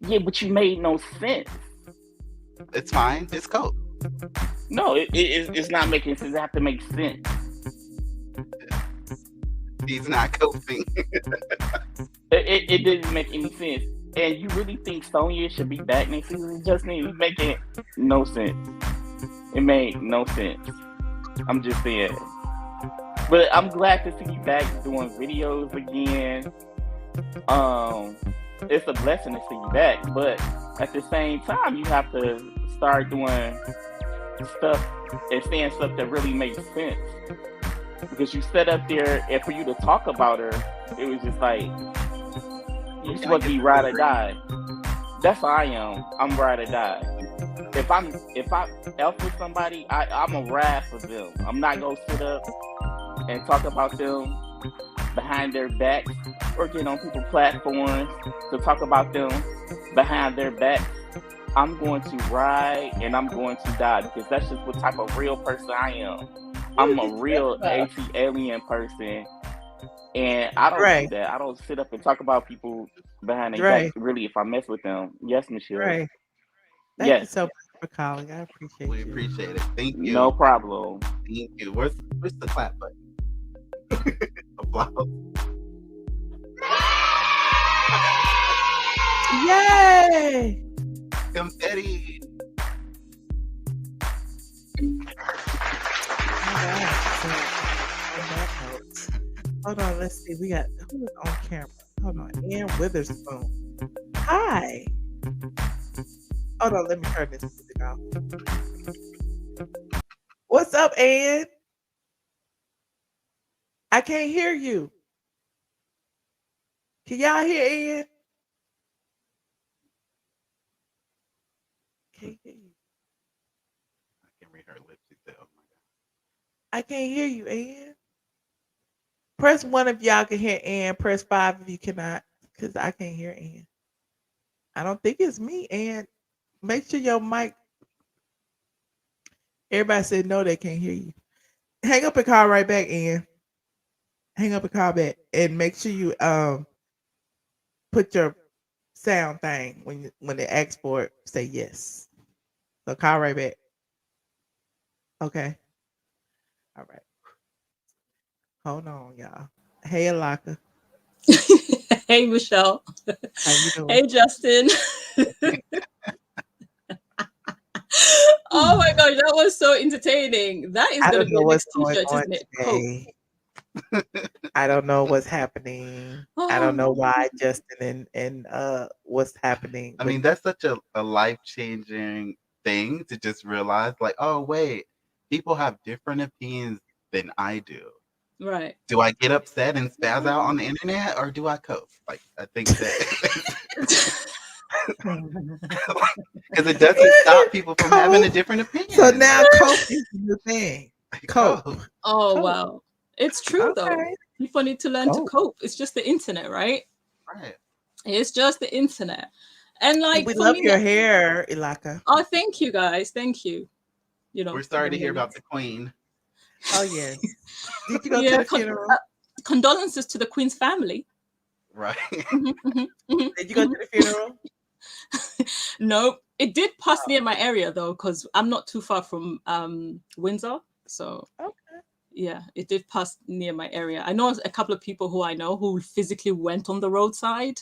Yeah, but you made no sense.
It's fine. It's cope.
No, it's not making sense. It have to make sense.
He's not coping.
It didn't make any sense. And you really think Sonya should be back next season? Justin, it's making no sense. It made no sense. I'm just saying. But I'm glad to see you back doing videos again. It's a blessing to see you back, but at the same time, you have to start doing stuff and saying stuff that really makes sense. Because you sat up there, and for you to talk about her, it was just like, you're supposed to be ride or die. That's how I am. I'm ride or die. If I F with somebody, I'm a ride for them. I'm not gonna sit up and talk about them behind their backs or get on people's platforms to talk about them behind their backs. I'm going to ride and I'm going to die because that's just what type of real person I am. I'm a real alien person, and I don't do that. I don't sit up and talk about people behind their back. Really, if I mess with them, yes, Michelle.
Right. Thank you so much for calling. I appreciate
We
you.
appreciate it. Thank you.
No problem.
Thank you. Where's the clap button? Applause.
Yay!
confetti.
Hold on, let's see. We got who's on camera. Hold on, Ann Witherspoon. Hi. Hold on, let me turn this music off. What's up, Ann? I can't hear you. Can y'all hear Ann? Can't hear you.
I can read her lips. She said, "Oh my god."
I can't hear you, Ann. Press 1 if y'all can hear Ann. Press 5 if you cannot, because I can't hear Ann. I don't think it's me, Ann. Make sure your mic. Everybody said no, they can't hear you. Hang up and call right back, Ann. Hang up and call back, and make sure you put your sound thing when they ask for it. Say yes. So call right back. Okay. All right. Hold on, y'all. Hey, Alaka.
Hey, Michelle.
How you doing?
Hey, Justin. Oh my gosh, that was so entertaining. That is
I
going to
don't
be
know
the
what's
next
going
t-shirt,
on
isn't it? Cool.
today. I don't know what's happening. I don't know why Justin and what's happening.
I mean, that's such a life-changing thing to just realize, like, oh wait, people have different opinions than I do.
Right.
Do I get upset and spaz out on the internet, or do I cope? Like, I think that because it doesn't stop people from having a different opinion.
So now cope is the thing. Cope.
Oh,
Cope.
wow. It's true, though.
Okay.
People need to learn to cope. It's just the internet, right?
Right.
It's just the internet. And like,
We
for
love
me,
your hair, Ilaka.
oh, thank you guys. Thank you. You know,
We're sorry to hear about the Queen.
Oh yes. Did you go
yeah,
to the funeral?
Condolences to the Queen's family.
Right.
Did you go to the funeral?
No, it did pass near my area though, because I'm not too far from Windsor. So yeah, it did pass near my area. I know a couple of people who I know who physically went on the roadside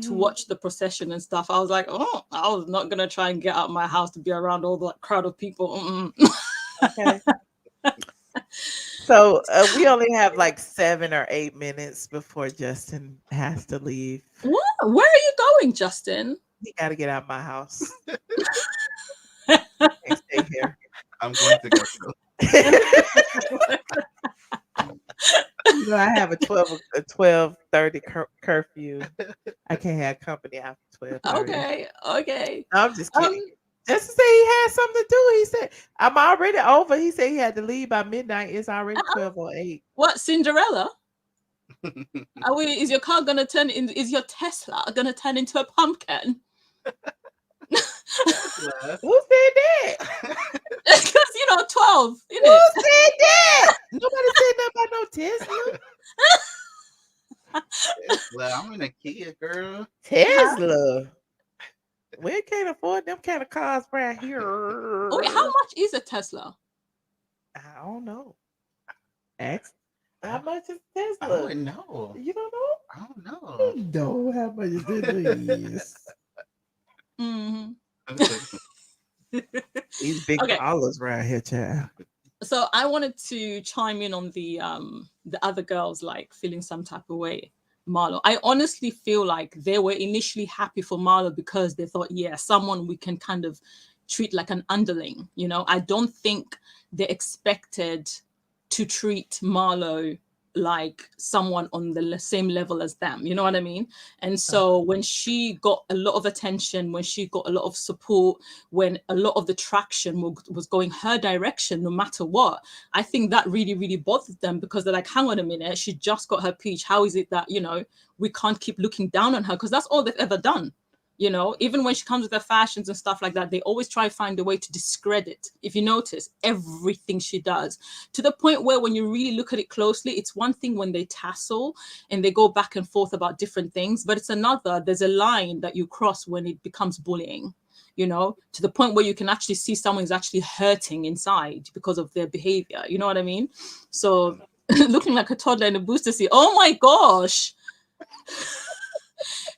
to watch the procession and stuff. I was like, oh, I was not gonna try and get out of my house to be around all that crowd of people.
Okay. So we only have like 7 or 8 minutes before Justin has to leave.
What? Where are you going, Justin?
He got to get out of my house. Can't stay here.
I'm going to go.
You know, I have a 12:30 curfew. I can't have company after 12:30.
Okay.
No, I'm just kidding. Just to say he had something to do. He said, I'm already over. He said he had to leave by midnight. It's already 12:08.
What, Cinderella? Is your car gonna turn in? Is your Tesla gonna turn into a pumpkin?
Who said that?
Because 12.
Who said that? Nobody said nothing about no Tesla.
Tesla, I'm in a Kia, girl.
Tesla. We can't afford them kind of cars right here.
Wait, how much is a Tesla?
I don't know. Ask. How much is Tesla?
I don't know.
You don't know?
I don't know.
You know how much Tesla is. These big dollars right here, child.
So I wanted to chime in on the other girls like feeling some type of way. Marlo, I honestly feel like they were initially happy for Marlo because they thought, yeah, someone we can kind of treat like an underling. I don't think they expected to treat Marlo like someone on the same level as them. You know what I mean? And so when she got a lot of attention, when she got a lot of support, when a lot of the traction was going her direction, no matter what, I think that really, really bothered them because they're like, hang on a minute, she just got her peach. How is it that, we can't keep looking down on her? Because that's all they've ever done. Even when she comes with her fashions and stuff like that, they always try to find a way to discredit, if you notice, everything she does, to the point where when you really look at it closely, it's one thing when they tassel and they go back and forth about different things, but it's another, there's a line that you cross when it becomes bullying, to the point where you can actually see someone is actually hurting inside because of their behavior. You know what I mean? So looking like a toddler in a booster seat. Oh my gosh.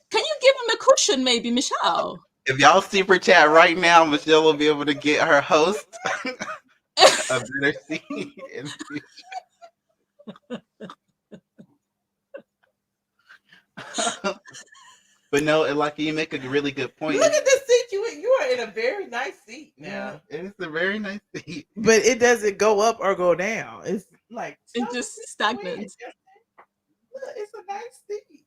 Can you give him a cushion, maybe, Michelle?
If y'all super chat right now, Michelle will be able to get her host a better seat in the future. But no, like you make a really good point.
Look at the seat you are in a very nice seat now.
Yeah, it's a very nice seat.
But it doesn't go up or go down. It's like
It's just stagnant.
Look, it's a nice seat.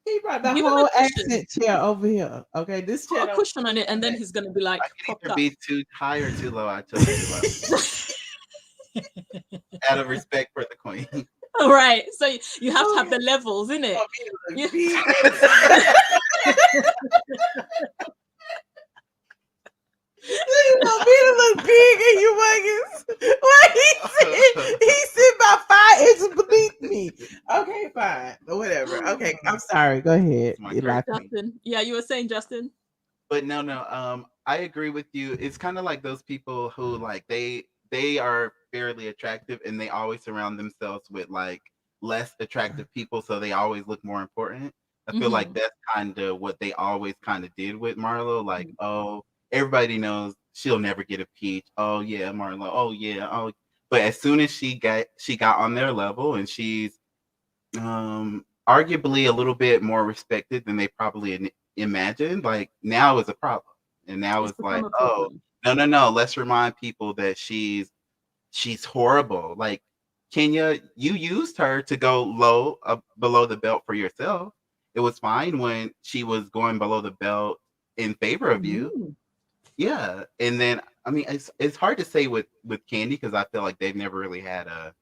He brought the
Give him a
whole
cushion.
accent chair over here. Okay, this chair
Put a
don't-
cushion on it, and then he's gonna be like,
I can
propped
either
up.
be too high or too low. I chose too low. Out of respect for the queen.
Right. So you have to have the levels, innit?
You want me to look big in you muggins? What he sit about 5 inches beneath me. Okay, fine. Whatever. Okay, I'm sorry. Go ahead. You like me.
Justin. Yeah, you were saying, Justin.
But no. I agree with you. It's kind of like those people who like they are fairly attractive and they always surround themselves with like less attractive people, so they always look more important. I feel like that's kind of what they always kind of did with Marlo. Like, oh, everybody knows she'll never get a peach. Oh yeah, Marlo. Oh yeah. Oh, but as soon as she got on their level and she's arguably a little bit more respected than they probably imagined, like now is a problem. And now it's like, oh no, let's remind people that she's horrible. Like Kenya, you used her to go low below the belt for yourself. It was fine when she was going below the belt in favor of you. Yeah. And then I mean it's hard to say with Candy because I feel like they've never really had a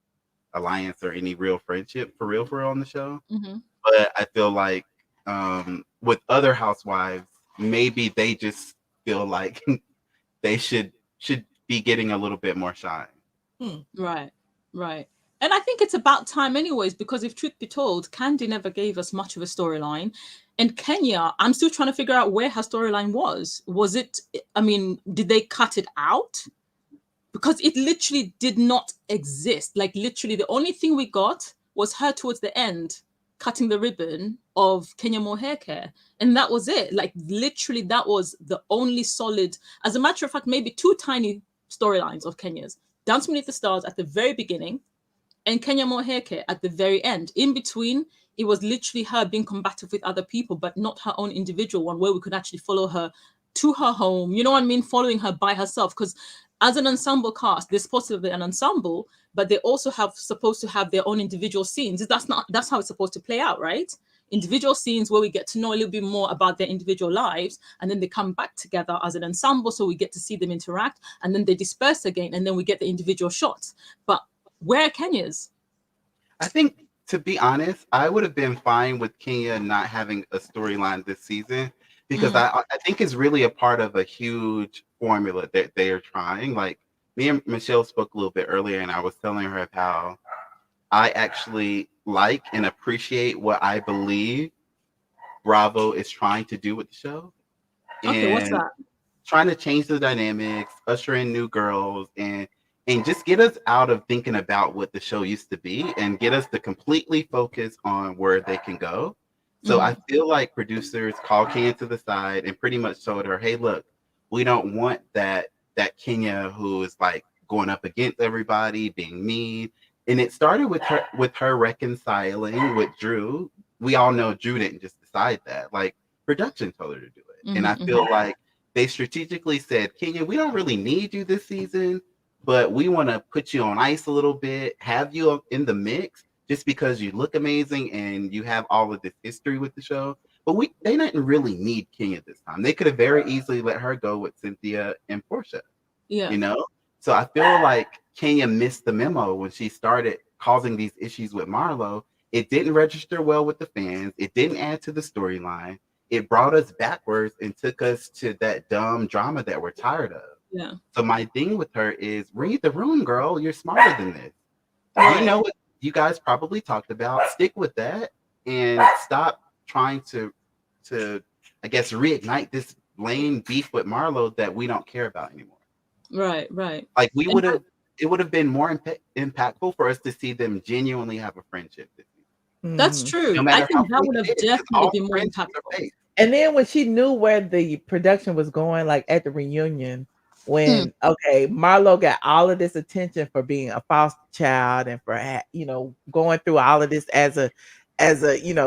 alliance or any real friendship for real on the show. But I feel like with other housewives, maybe they just feel like they should be getting a little bit more shine.
Right. And I think it's about time anyways, because if truth be told, Candy never gave us much of a storyline. And Kenya, I'm still trying to figure out where her storyline was. Was it, I mean, did they cut it out? Because it literally did not exist. Like literally the only thing we got was her towards the end cutting the ribbon of Kenya Moore hair care. And that was it. Like literally that was the only solid, as a matter of fact, maybe 2 tiny storylines of Kenya's. Dance Beneath the Stars at the very beginning and Kenya Moore hair care at the very end. In between, it was literally her being combative with other people, but not her own individual one where we could actually follow her to her home. You know what I mean? Following her by herself. Because as an ensemble cast, they're supposed to be an ensemble, but they also supposed to have their own individual scenes. That's how it's supposed to play out, right? Individual scenes where we get to know a little bit more about their individual lives, and then they come back together as an ensemble, so we get to see them interact, and then they disperse again, and then we get the individual shots. But where are Kenya's?
I think, to be honest, I would have been fine with Kenya not having a storyline this season because I think it's really a part of a huge formula that they are trying. Like me and Michelle spoke a little bit earlier, and I was telling her of how I actually like and appreciate what I believe Bravo is trying to do with the show.
Okay,
and
what's that?
Trying to change the dynamics, usher in new girls, and just get us out of thinking about what the show used to be and get us to completely focus on where they can go. So I feel like producers called Kenya to the side and pretty much told her, hey, look, we don't want that Kenya who is like going up against everybody, being mean. And it started with her reconciling with Drew. We all know Drew didn't just decide that. Like production told her to do it. And I feel like they strategically said, Kenya, we don't really need you this season, but we want to put you on ice a little bit, have you in the mix just because you look amazing and you have all of this history with the show. But they didn't really need Kenya this time. They could have very easily let her go with Cynthia and Portia.
Yeah.
You know? So I feel like Kenya missed the memo when she started causing these issues with Marlo. It didn't register well with the fans. It didn't add to the storyline. It brought us backwards and took us to that dumb drama that we're tired of.
Yeah.
So my thing with her is read the room, girl. You're smarter than this. You know what you guys probably talked about. Stick with that and stop trying to I guess reignite this lame beef with Marlo that we don't care about anymore.
Right.
Like it would have been more impactful for us to see them genuinely have a friendship.
That's true.
No
I
matter
think
how
that would have
fake it is,
definitely
all
been more
friendships are
impactful.
fake.
And then when she knew where the production was going, like at the reunion, when okay, Marlo got all of this attention for being a foster child and for going through all of this as a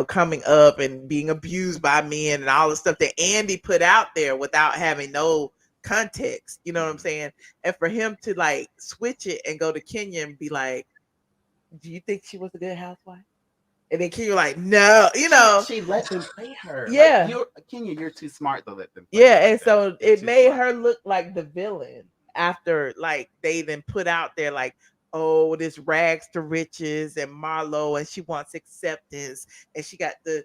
coming up and being abused by men and all the stuff that Andy put out there without having no context. You know what I'm saying? And for him to like switch it and go to Kenya and be like, "Do you think she was a good housewife?" And then Kenya like, "No,"
She let them play her.
Yeah.
Like, Kenya, you're too smart to let them play
Yeah,
you
and
like that.
so
You're
it
too
made
smart.
her look like the villain after like they then put out there like, oh, this rags to riches and Marlo and she wants acceptance and she got the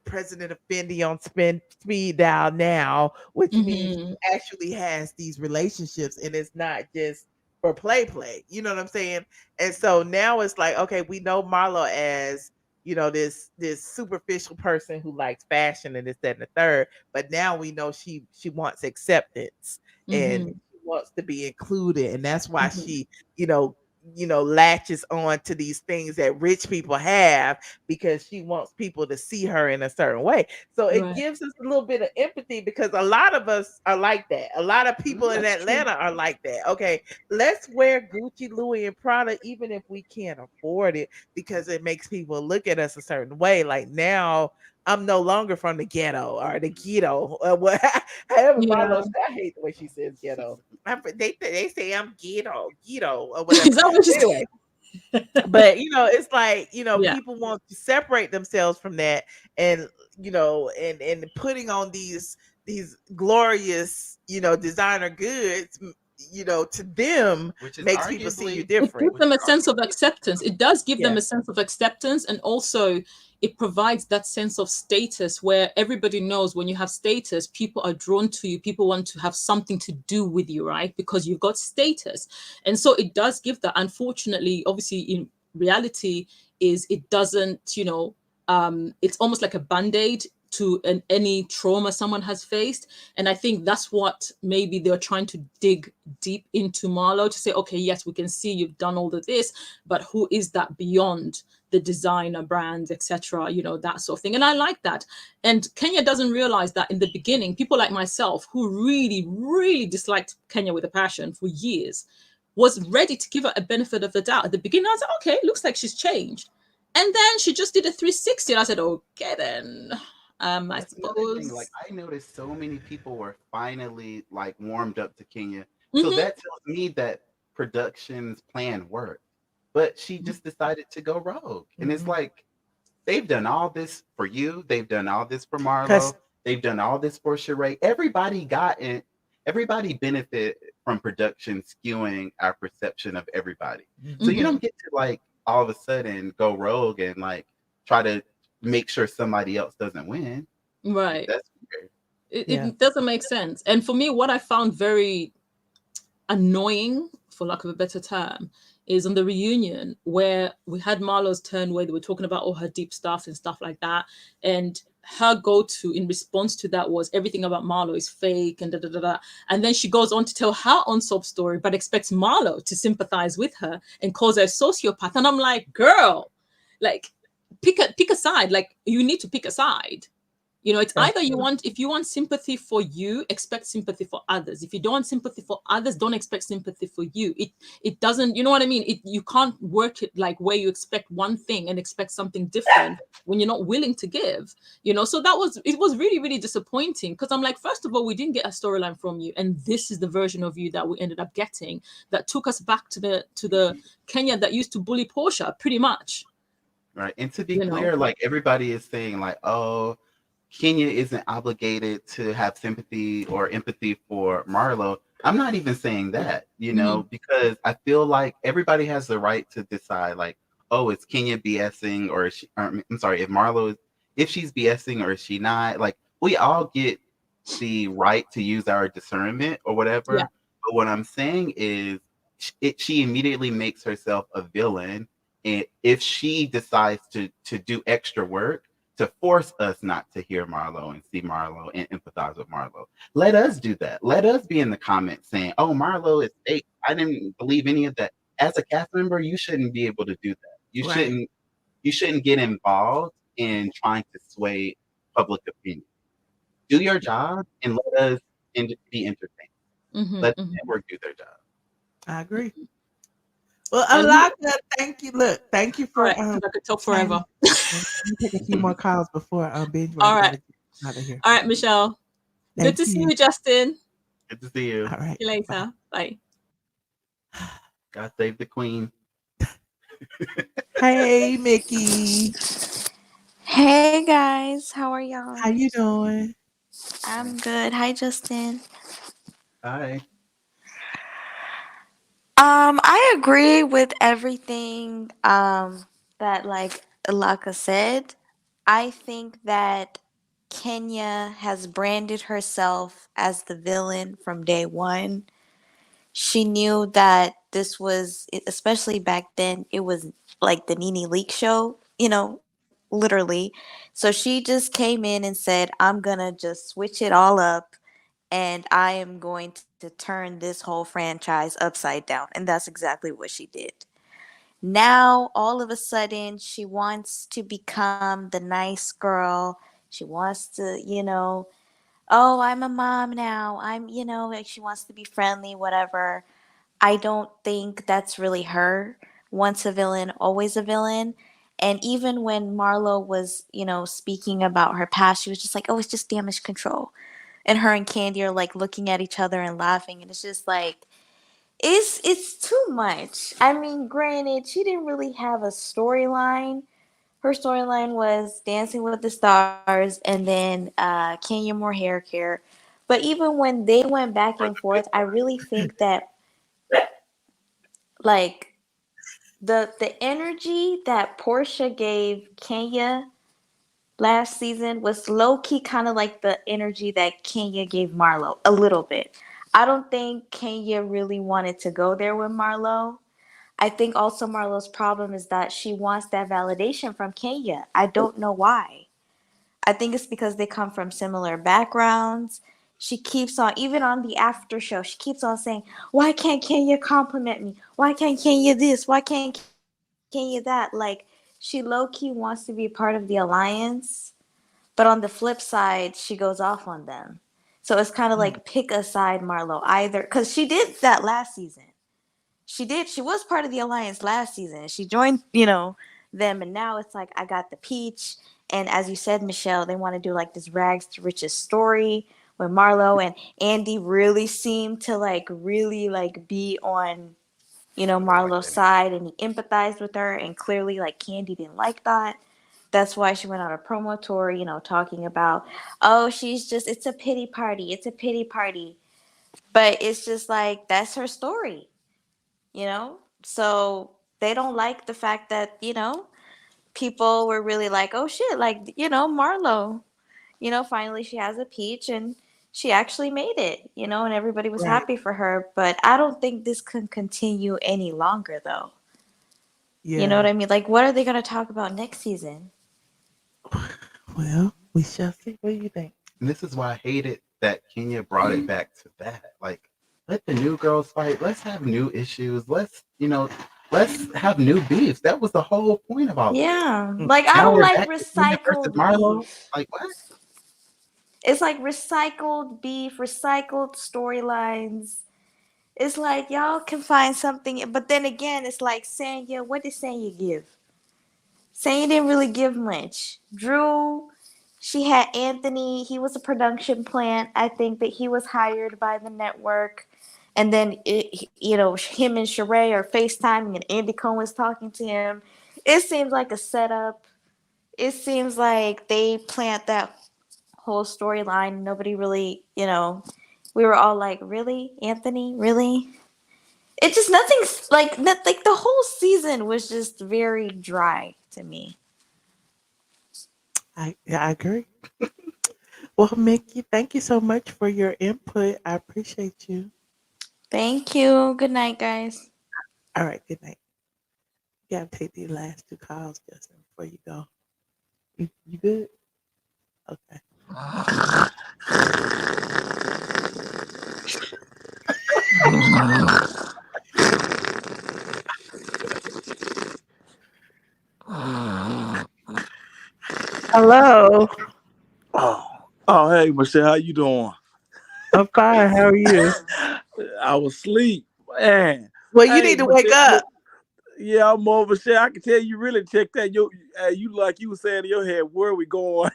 president of Fendi on speed dial now, which means she actually has these relationships and it's not just for play. You know what I'm saying? And so now it's like, okay, we know Marlo as this superficial person who likes fashion and this, that, and the third. But now we know she wants acceptance and she wants to be included. And that's why she, latches on to these things that rich people have because she wants people to see her in a certain way. So it gives us a little bit of empathy because a lot of us are like that. A lot of people in Atlanta are like that. Okay, let's wear Gucci, Louis, and Prada even if we can't afford it because it makes people look at us a certain way. Like now, I'm no longer from the ghetto or the ghetto. However, Marlo said, I hate the way she says ghetto. They say I'm ghetto or whatever.
Is that what you
Anyway, but it's like people want to separate themselves from that, and and putting on these glorious designer goods. To them,
which is
makes people see you
It
different.
gives them a sense of acceptance. It does give them a sense of acceptance, and also it provides that sense of status where everybody knows when you have status, people are drawn to you. People want to have something to do with you, right? Because you've got status. And so it does give that. Unfortunately, obviously, in reality, is it doesn't, it's almost like a band-aid to any trauma someone has faced. And I think that's what maybe they're trying to dig deep into Marlo to say, okay, yes, we can see you've done all of this, but who is that beyond the designer brands, etc., that sort of thing. And I like that. And Kenya doesn't realize that in the beginning, people like myself who really, really disliked Kenya with a passion for years was ready to give her a benefit of the doubt. At the beginning, I was like, okay, looks like she's changed. And then she just did a 360 and I said, okay, then I suppose.
Thing, like I noticed so many people were finally like warmed up to Kenya. So that tells me that production's plan worked. But she just decided to go rogue. And it's like they've done all this for you, they've done all this for Marlo, they've done all this for Sheree. Everybody got it, everybody benefit from production skewing our perception of everybody. So you don't get to like all of a sudden go rogue and like try to make sure somebody else doesn't win.
Right.
That's weird.
It doesn't make sense. And for me, what I found very annoying, for lack of a better term, is on the reunion where we had Marlo's turn where they were talking about all her deep stuff and stuff like that. And her go-to in response to that was everything about Marlo is fake and da. And then she goes on to tell her own sob story, but expects Marlo to sympathize with her and calls her a sociopath. And I'm like, girl, like pick a side. Like you need to pick a side. It's either if you want sympathy for you, expect sympathy for others. If you don't want sympathy for others, don't expect sympathy for you. It doesn't, you know what I mean? You can't work it like where you expect one thing and expect something different when you're not willing to give, So it was really, really disappointing because I'm like, first of all, we didn't get a storyline from you. And this is the version of you that we ended up getting that took us back to the Kenya that used to bully Portia pretty much.
Right. And to be clear, like everybody is saying like, oh, Kenya isn't obligated to have sympathy or empathy for Marlo. I'm not even saying that, because I feel like everybody has the right to decide, like, oh, is Kenya BSing or is she? I'm sorry, if she's BSing or is she not? Like, we all get the right to use our discernment or whatever. Yeah. But what I'm saying is, she immediately makes herself a villain, and if she decides to do extra work to force us not to hear Marlo and see Marlo and empathize with Marlo. Let us do that. Let us be in the comments saying, oh, Marlo is fake. I didn't believe any of that. As a cast member, you shouldn't be able to do that. You shouldn't get involved in trying to sway public opinion. do your job and let us be entertained. Let the network do their job.
I agree. Well,
And who-
Alaka, thank you. Look, thank you
all
for
right, 'cause I could talk forever.
let me take a few more calls before binge
All
work
right.
gotta get out of here.
All right, Michelle. Good
Thank
to see
you.
you, Justin.
Good to see you.
All right.
See you later. Bye.
God save the queen.
Hey, Mickey.
Hey guys, how are y'all?
How you doing?
I'm good. Hi Justin.
Hi.
I agree with everything that like Alaka said. I think that Kenya has branded herself as the villain from day one. She knew that this was, especially back then, it was like the Nene Leak show, literally. So she just came in and said, I'm gonna just switch it all up and I am going to turn this whole franchise upside down. And that's exactly what she did. Now, all of a sudden, she wants to become the nice girl. She wants to, oh, I'm a mom now. Like she wants to be friendly, whatever. I don't think that's really her. Once a villain, always a villain. And even when Marlo was, speaking about her past, she was just like, oh, it's just damage control. And her and Candy are like looking at each other and laughing. And it's just like, it's too much. I mean, granted, she didn't really have a storyline. Her storyline was Dancing with the Stars and then Kenya Moore hair care. But even when they went back and forth, I really think that like the energy that Portia gave Kenya last season was low key kind of like the energy that Kenya gave Marlo a little bit. I don't think Kenya really wanted to go there with Marlo. I think also Marlo's problem is that she wants that validation from Kenya. I don't know why. I think it's because they come from similar backgrounds. She keeps on, even on the after show, she keeps on saying, why can't Kenya compliment me? Why can't Kenya this? Why can't Kenya that? Like, she low key wants to be part of the alliance, but on the flip side, she goes off on them. So it's kind of like pick a side, Marlo, either, because she did that last season. She was part of the alliance last season. She joined, them, and now it's like I got the peach. And as you said, Michelle, they want to do like this rags to riches story with Marlo, and Andy really seemed to like really like be on, Marlo's side, and he empathized with her, and clearly like Candy didn't like that. That's why she went on a promo tour, talking about, oh, it's a pity party. It's a pity party. But it's just like, that's her story, you know? So they don't like the fact that, people were really like, oh shit, like, Marlo, finally she has a peach and she actually made it, and everybody was
Right.
happy for her. But I don't think this can continue any longer though. You know
Yeah.
what I mean? Like, what are they going to talk about next season?
Well, we shall see. What do you think?
And this is why I hated that Kenya brought it back to that. Like, let the new girls fight. Let's have new issues. Let's have new beefs. That was the whole point of all of this.
Yeah. Like, I
Now
don't
we're
like
back to Kenya versus
recycled
Marlo.
beef.
Like, what?
It's like recycled beef, recycled storylines. It's like y'all can find something, but then again, it's like Sanya. What did Sanya give? Sanya didn't really give much. Drew, she had Anthony. He was a production plant. I think that he was hired by the network. And then, him and Sheree are FaceTiming and Andy Cohen's talking to him. It seems like a setup. It seems like they plant that whole storyline. Nobody really, we were all like, really, Anthony, really? It just nothing's like the whole season was just very dry to me.
I agree. Well, Mickey, thank you so much for your input. I appreciate you.
Thank you. Good night, guys.
All right, good night. You gotta take these last two calls, Justin, before you go. You good? Okay. Hello. Oh,
Oh, hey, Michelle, how you doing?
I'm fine. How are you?
I was asleep, man.
Well, you
Hey,
need to wake
Michelle,
up.
yeah, I'm over, Michelle. I can tell you really checked that. You like you were saying in your head, where are we going?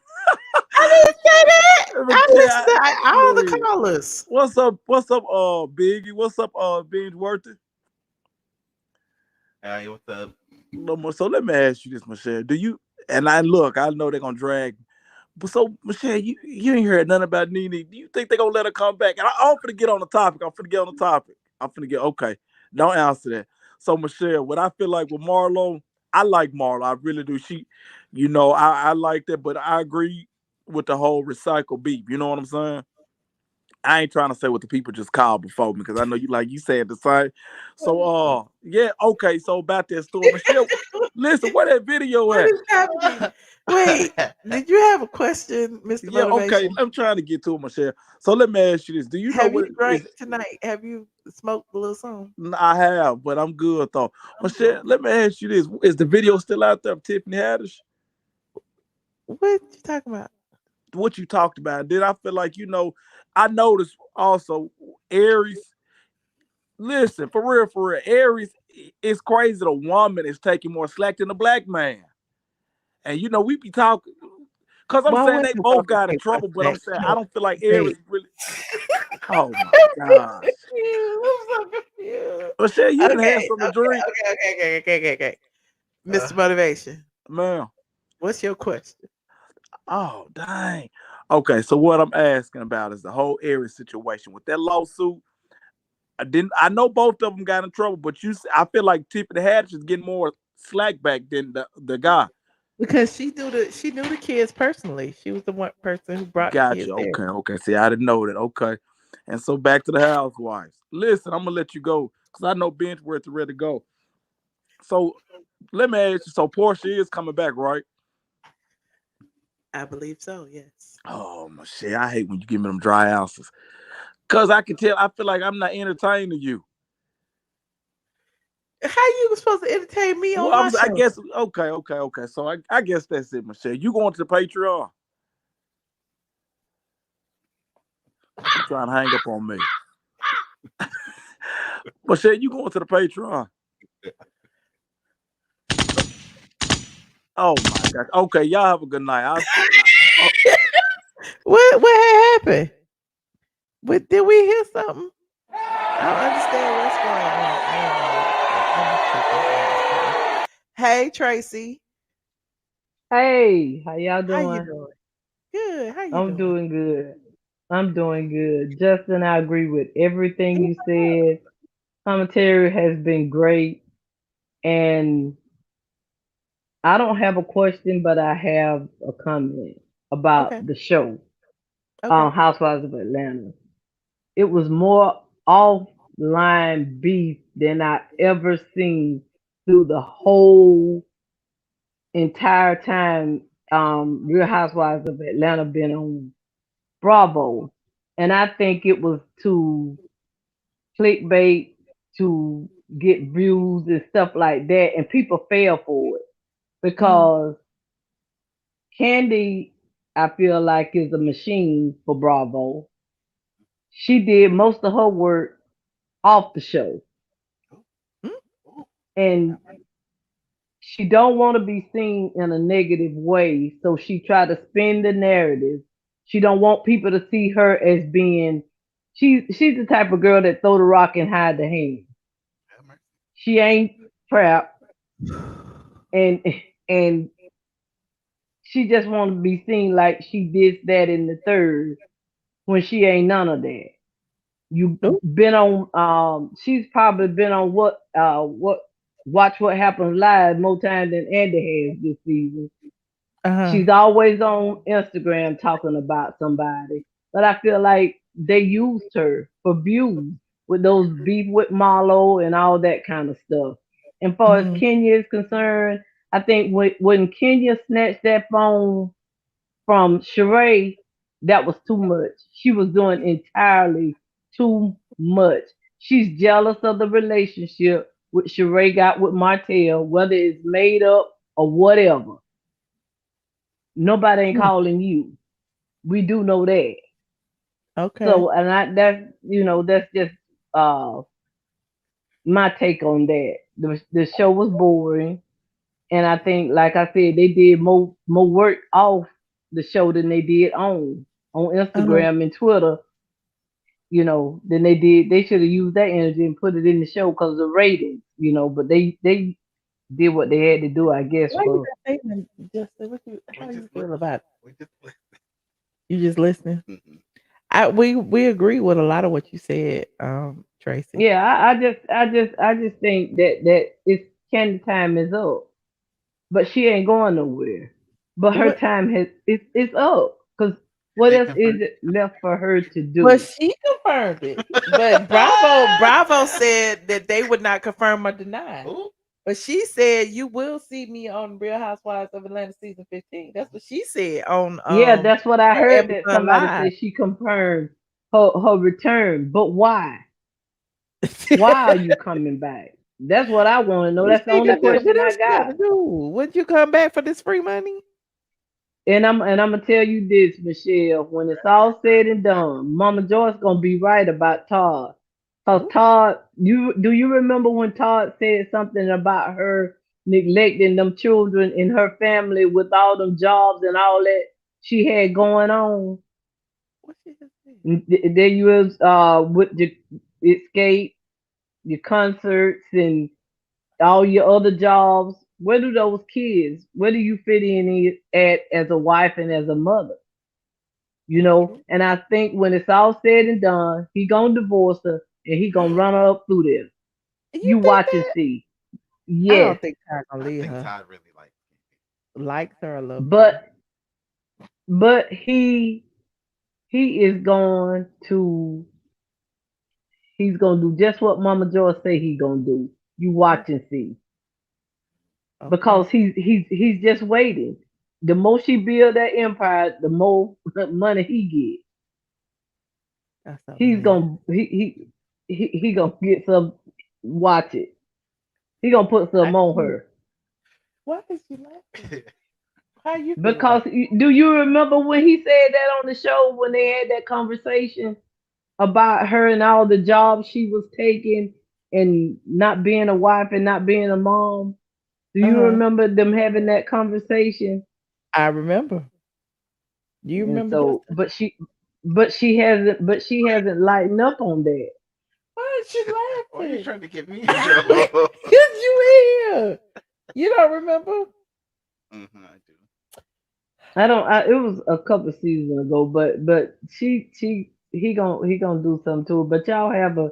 I didn't say that. I listened
Michelle,
to all the callers.
what's up? What's up, Biggie? What's up, Binge Worthy?
Hey, what's up?
No more. So let me ask you this, Michelle. Do you? And I know they're gonna drag. But so, Michelle, you ain't heard nothing about Nene. Do you think they're gonna let her come back? And I'm finna get on the topic. I'm finna get okay. Don't answer that. So, Michelle, what I feel like with Marlo, I like Marlo. I really do. I like that, but I agree with the whole recycle beef. You know what I'm saying? I ain't trying to say what the people just called before me because I know you said the same. So yeah, okay. So about that story, Michelle, listen, where that video
What
at?
is happening? Wait, did you have a question, Mr.
Yeah, okay.
Motivation?
I'm trying to get to it, Michelle. So let me ask you this: do you know
Have you
what it
drank
is?
tonight? Have you smoked a little something?
I have, but I'm good though. Michelle, let me ask you this: is the video still out there of Tiffany Haddish?
What you talking about?
What you talked about? Did I feel like I noticed also Aries. Listen, for real, Aries. It's crazy. The woman is taking more slack than the black man, and we be talking. Cause I'm
Why
saying
would
they
the
both
woman
got in
take my
trouble, but I'm
snack?
saying I
No,
don't feel like
wait.
Aries really. Oh my gosh.
I'm so confused.
Michelle, you didn't have
Okay,
something to drink,
okay. Mr. Motivation,
man.
what's your question?
Oh, dang. Okay, so what I'm asking about is the whole Aries situation with that lawsuit. I know both of them got in trouble, but I feel like Tiffany Haddish is getting more slack back than the guy.
Because she knew the kids personally. She was the one person who brought the kids
Gotcha.
there.
Okay. See, I didn't know that. Okay. And so back to the Housewives. Listen, I'm gonna let you go because I know Benchworth is ready to go. So let me ask you. So Portia is coming back, right?
I believe so. Yes.
Oh my shit! I hate when you give me them dry answers. Cause I can tell. I feel like I'm not entertaining you.
How you supposed to entertain me
Well,
on my
I
show?
guess okay. So I guess that's it, Michelle. You going to the Patreon? You trying to hang up on me, Michelle? You going to the Patreon? Oh my gosh. Okay, y'all have a good night.
What happened? Did we hear something? I don't understand what's going on. I don't know. Hey Tracy,
Hey, how y'all
how you
doing?
doing? Good. How you
I'm
doing?
doing good. I'm doing good. Justin, I agree with everything you said. Commentary has been great. And I don't have a question, but I have a comment
Okay.
about the show,
Okay.
Housewives of Atlanta. It was more offline beef than I ever seen through the whole entire time Real Housewives of Atlanta been on Bravo. And I think it was to clickbait, to get views and stuff like that. And people fell for it
Mm-hmm.
because Candy, I feel like, is a machine for Bravo. She did most of her work off the show. And she don't want to be seen in a negative way. So she tried to spin the narrative. She don't want people to see her as being she's the type of girl that throw the rock and hide the hand. She ain't trap and and she just want to be seen like she did that in the third when she ain't none of that. You
Nope.
been on she's probably been on what Watch What Happens Live more time than Andy has this season.
Uh-huh.
She's always on Instagram talking about somebody. But I feel like they used her for views with those beef with Marlo and all that kind of stuff. And far as
Mm-hmm.
Kenya is concerned, I think when Kenya snatched that phone from Sheree, that was too much. She was doing entirely too much. She's jealous of the relationship with Sheree got with Martell, whether it's made up or whatever. Nobody ain't calling you. We do know that.
Okay.
So, and that's just uh my take on that. The show was boring, and I think, like I said, they did more work off the show than they did on
Uh-huh.
Instagram and Twitter. Than they did. They should have used that energy and put it in the show because of the ratings. But they did what they had to do, I guess.
Why you
For
not saying, Justin? How
We
you
just
feel
listen.
about it?
We just listen.
You just listening?
Mhm.
We agree with a lot of what you said, Tracy.
yeah, I just think that it's Candy time is up, but she ain't going nowhere. But her
What?
time it's up because
Did
what
they
else
confirm?
is it left for her to
Well,
do?
she confirmed it, but Bravo said that they would not confirm or deny.
Who?
But she said you will see me on Real Housewives of Atlanta season 15. That's what she said on
Yeah, that's what I
her
heard that
Amazon
somebody
Live.
said she confirmed her return. But why? Why are you coming back? That's what I want to know.
What
That's the
she
only
got to, what
question I
else she got
got.
to do? Would you come back for this free money?
And I'm gonna tell you this, Michelle. When it's all said and done, Mama Joy's gonna be right about Todd. Cause
Ooh,
Todd, you remember when Todd said something about her neglecting them children in her family with all them jobs and all that she had going on?
what she just said?
There you was with the escape, your concerts, and all your other jobs. Where do those kids? Where do you fit in at as a wife and as a mother?
That's true.
And I think when it's all said and done, he gonna divorce her and he gonna run her up through there.
You
You
think
watch and
that?
see.
I
Yes,
don't think Todd gonna
I
leave
think
her.
Todd really likes
Likes her or loves her.
but but he is going to he's gonna do just what Mama Joy say he gonna do. You
Oh,
watch and see.
okay.
Because he's just waiting. The more she build that empire, the more money he get.
That's so
He's
mess.
gonna he gonna get some. Watch it. He gonna put
I
some on
see.
her.
Why is she laughing? How you feel
Because
about it?
do you remember when he said that on the show when they had that conversation about her and all the jobs she was taking and not being a wife and not being a mom? Do you
Uh-huh.
remember them having that conversation?
I remember. Do you
And
remember,
so,
Justin?
but she hasn't lightened up on that.
Why is she
Why are you
laughing?
trying to get me in
Because
trouble?
you here. You don't remember?
I do.
I don't. It was a couple seasons ago, but he gonna do something to her. But y'all have a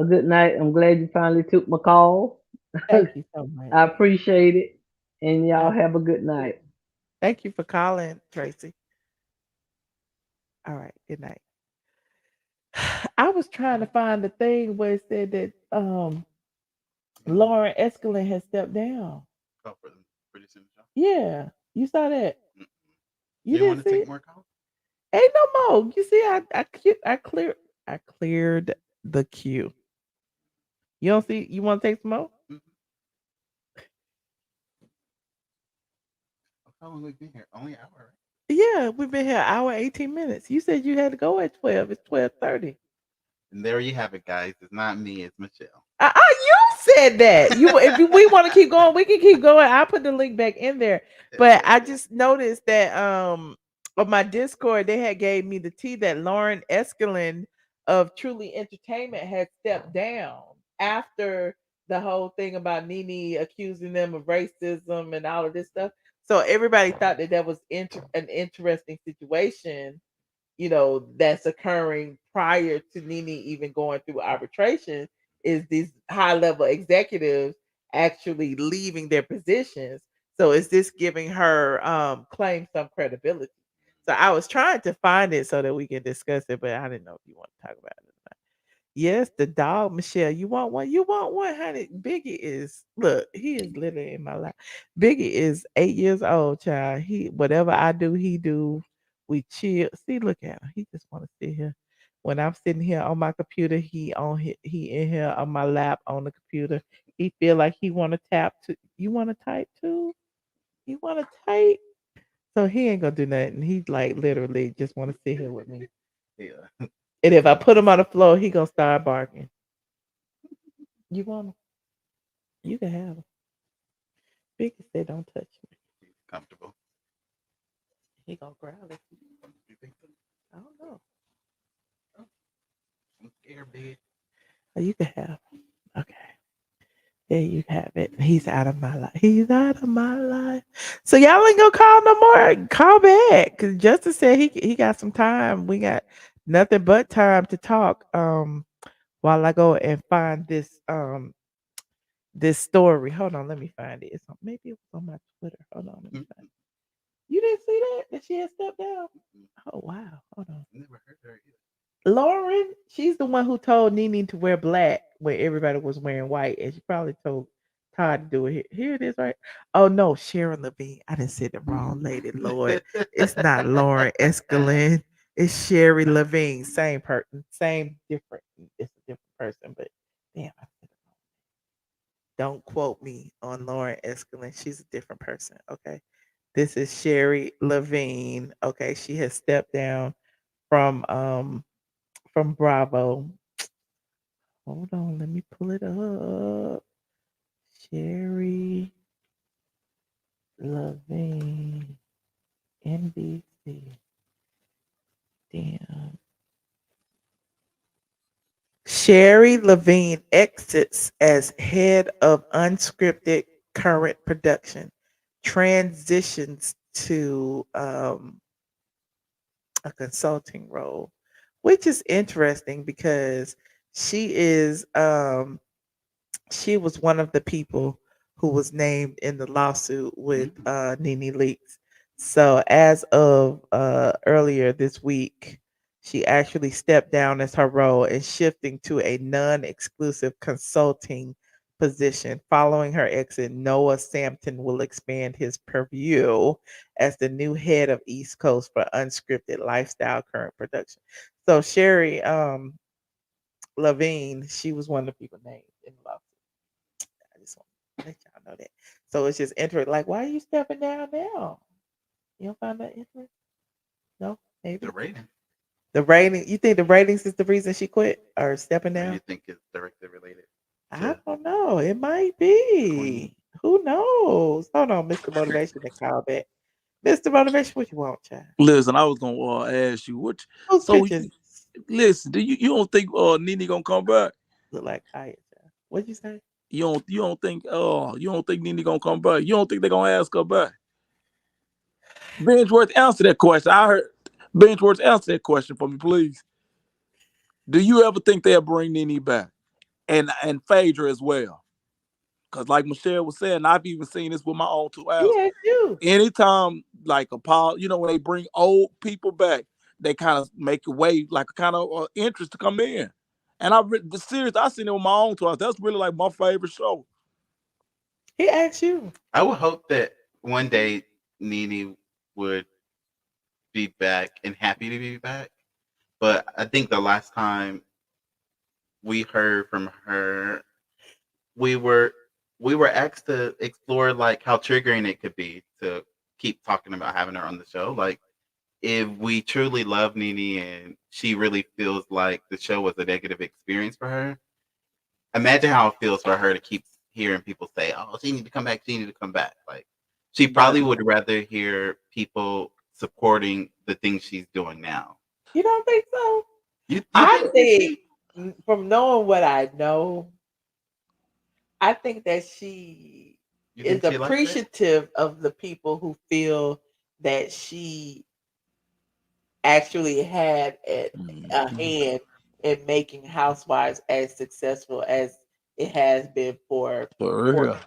good night. I'm glad you finally took my call.
Thank you so much.
I appreciate it, and
I
y'all have a
appreciate
good
it.
night.
Thank you for calling, Tracy. All right. Good night. I was trying to find the thing where it said that Lauren Escalin has stepped down.
Oh, for the producing the show.
Yeah. You saw that?
Mm-mm.
You
You didn't
didn't
want to
see
take
it?
more calls?
Ain't no more. You see, I cleared the queue. You don't see? You want to take some more?
Mm-hmm. How long have we been here? Only an hour, right?
Yeah, we've been here an hour 18 minutes. You said you had to go at 12. It's 12:30.
And there you have it, guys. It's not me. It's Michelle.
You said that. We want to keep going, we can keep going. I'll put the link back in there. But I just noticed that on my Discord they had gave me the tea that Lauren Escalin of Truly Entertainment had stepped down after the whole thing about Nene accusing them of racism and all of this stuff. So everybody thought that that was an interesting situation, that's occurring prior to Nene even going through arbitration, is these high level executives actually leaving their positions. So is this giving her claim some credibility? So I was trying to find it so that we can discuss it, but I didn't know if you want to talk about it. Yes, the dog, Michelle. You want one? You want one, honey? Biggie is look, he is literally in my life. Biggie is 8 years old, child. He whatever I do, he do. We chill. See, look at him. He just want to sit here. When I'm sitting here on my computer, he in here on my lap on the computer. He feel like he want to tap to. You want to type too? You want to type? So he ain't gonna do nothing. He like literally just want to sit here with me.
Yeah.
And if I put him on the floor, he gonna start barking. You want him? You can have him. Vicky said, "Don't touch me."
Comfortable.
He gonna growl at you.
You think so?
I don't know.
I'm scared, big.
Oh, you can have him. Okay. There you have it. He's out of my life. He's out of my life. So y'all ain't gonna call no more. Call back. Cause Justice said he got some time. We got nothing but time to talk. While I go and find this story. Hold on, let me find it. Maybe it was on my Twitter. Hold on, let me find it. You didn't see that? That she had stepped down? Oh wow. Hold on.
Never heard her either.
Lauren, she's the one who told Nene to wear black when everybody was wearing white, and she probably told Todd to do it. Here it is, right? Oh no, Sharon Levine. I didn't say the wrong lady. Lord, it's not Lauren Escalin. It's Sherry Levine. Same person, same different. It's a different person, but damn, I said it wrong. Don't quote me on Lauren Escalin. She's a different person. Okay, this is Sherry Levine. Okay, she has stepped down from Bravo. Hold on, let me pull it up. Sherry Levine, NBC. Damn. Sherry Levine exits as head of unscripted current production, transitions to a consulting role, which is interesting because she is she was one of the people who was named in the lawsuit with Nene Leakes. So as of earlier this week, she actually stepped down as her role and shifting to a non-exclusive consulting position. Following her exit, Noah Sampton will expand his purview as the new head of East Coast for unscripted lifestyle current production. So Sherry Levine, she was one of the people named in the lawsuit. I just want to let y'all know that. So it's just interesting. Like, why are you stepping down now? You don't find that interesting? No, maybe
The rating.
the rating. You think the ratings is the reason she quit or stepping
Or you
down?
think it's directly related
I
to
don't know. It might
the queen?
be. Who knows? Hold on, Mr. Motivation, to call back. Mr. Motivation, what you want, child?
Listen, I was gonna ask you what.
Whose
So
pictures
listen, do you don't think Nene gonna come back?
look like Kaya, child? What'd you say?
You don't think Nene gonna come back? You don't think they gonna ask her back? Benchworth, answer that question. I heard Benchworth answer that question for me, please. Do you ever think they'll bring Nene back and Phaedra as well? Because like Michelle was saying, I've even seen this with my own two eyes.
Yes, you.
Anytime like a Paul, when they bring old people back, they kind of make a way like a kind of interest to come in. And the series I seen it with my own two eyes. That's really like my favorite show.
He asked you.
I would hope that one day Nene would be back and happy to be back. But I think the last time we heard from her, we were we were asked to explore like how triggering it could be to keep talking about having her on the show. Like if we truly love Nene and she really feels like the show was a negative experience for her, imagine how it feels for her to keep hearing people say, "Oh, she need to come back. She need to come back." Like she probably would rather hear people supporting the things she's doing now.
You don't think so?
You
I
think
think from knowing what I know, I think that she
you
is
think she likes it?
appreciative of the people who feel that she actually had a hand in making Housewives as successful as it has been for
For
14,
real.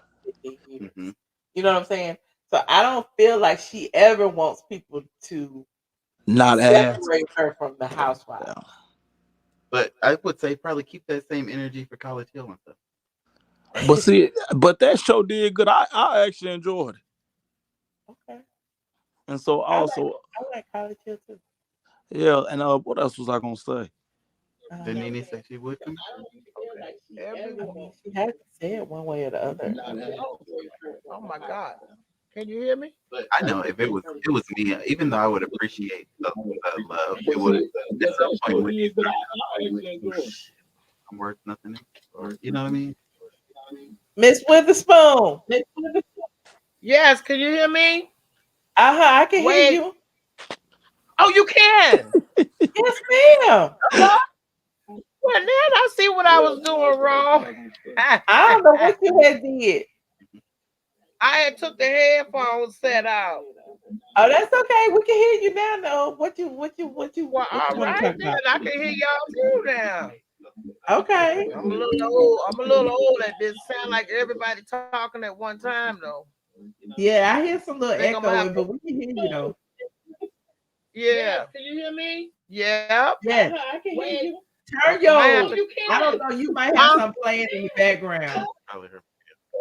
15 years.
hmm
You know what I'm saying? So I don't feel like she ever wants people to
Not ask.
separate her from the Housewives.
Yeah.
But I would say probably keep that same energy for College Hill and stuff.
But see, but that show did good. I actually enjoyed it.
Okay.
And so also,
I like College Hill too.
yeah, and what else was I gonna say?
Did Nene say she would come?
I mean, she hasn't said one way or the other.
Oh my God.
Can you hear me?
I know if it was me, even though I would appreciate the love, it would at some point when you I'm worth nothing, or you know what I mean.
Miss Witherspoon.
Yes, can you hear me?
I can hear
Wait.
you.
Oh, you can.
Yes, ma'am.
Well, then I see what I was doing wrong.
I don't know what you had did.
I had took the headphones set out.
Oh, that's okay. We can hear you now, though. What you
Well,
want
all
to
right
talk
then.
about?
I can hear y'all too now.
Okay.
I'm a little old. I'm a little old at this. Sound like everybody talking at one time though.
Yeah, I hear some little
Think I'm gonna have
echoing, but we can hear you though.
Yeah. Can you hear me? Yep.
Yes, I can hear you. Turn
I might have
your.
to-
I don't know. You might have something playing in the background.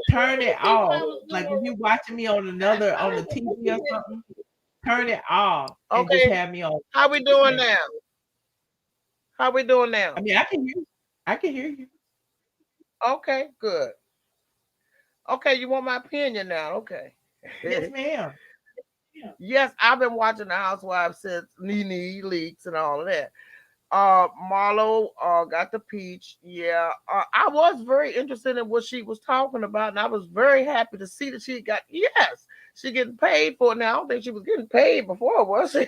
Turn it off. Like if you watching me on the TV or something, turn it off and just
Okay.
have me on.
How we doing now? How we doing now?
I mean, I can hear you. I can hear you.
Okay, good. Okay, you want my opinion now? Okay.
Yes, ma'am.
Yes, I've been watching the Housewives since Nene leaks and all of that. Marlo got the peach. Yeah, I was very interested in what she was talking about, and I was very happy to see that she got. Yes, she getting paid for it now. I don't think she was getting paid before, was she?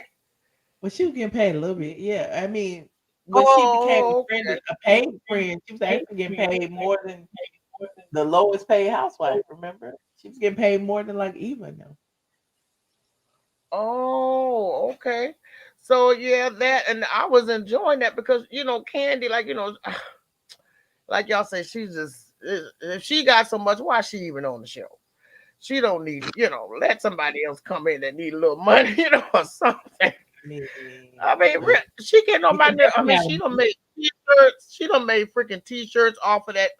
Well, she was getting paid a little bit. Yeah, I mean, when she became
Oh, okay.
a paid friend, she was actually getting paid more than the lowest paid housewife. Remember, she was getting paid more than like Eva now.
Oh, okay. So yeah, that and I was enjoying that because Candy, like like y'all say, she just if she got so much, why she even on the show? She don't need, let somebody else come in that need a little money, or something. I mean, she getting on my nerve. I mean, she don't make t-shirts. She don't make freaking t-shirts off of that.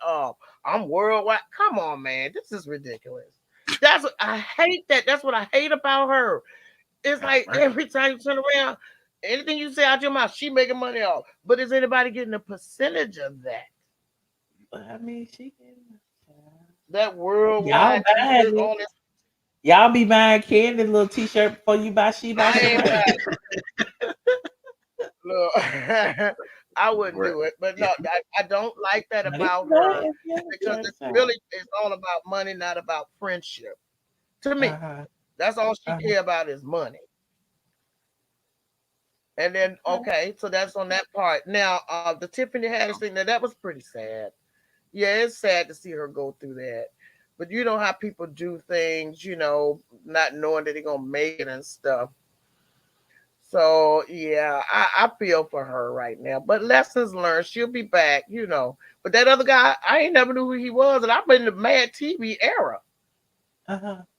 I'm worldwide. Come on, man, this is ridiculous. That's what I hate. That's what I hate about her. It's like every time you turn around, anything you say out your mouth, she making money off. But is anybody getting a percentage of that?
I mean, she can.
That
Y'all
worldwide
buying
t-shirt,
it.
all this.
Y'all be buying Candy little t-shirt before you buy she buy
I
she
ain't
right.
Look, I wouldn't do it, but no, I don't like that about her because it's all about money, not about friendship. To me, that's all she care about is money. And then okay, so that's on that part. Now, the Tiffany Haddish thing, now that was pretty sad. Yeah, it's sad to see her go through that. But you know how people do things, not knowing that they're gonna make it and stuff. So yeah, I feel for her right now. But lessons learned. She'll be back. But that other guy, I ain't never knew who he was, and I've been in the Mad TV era.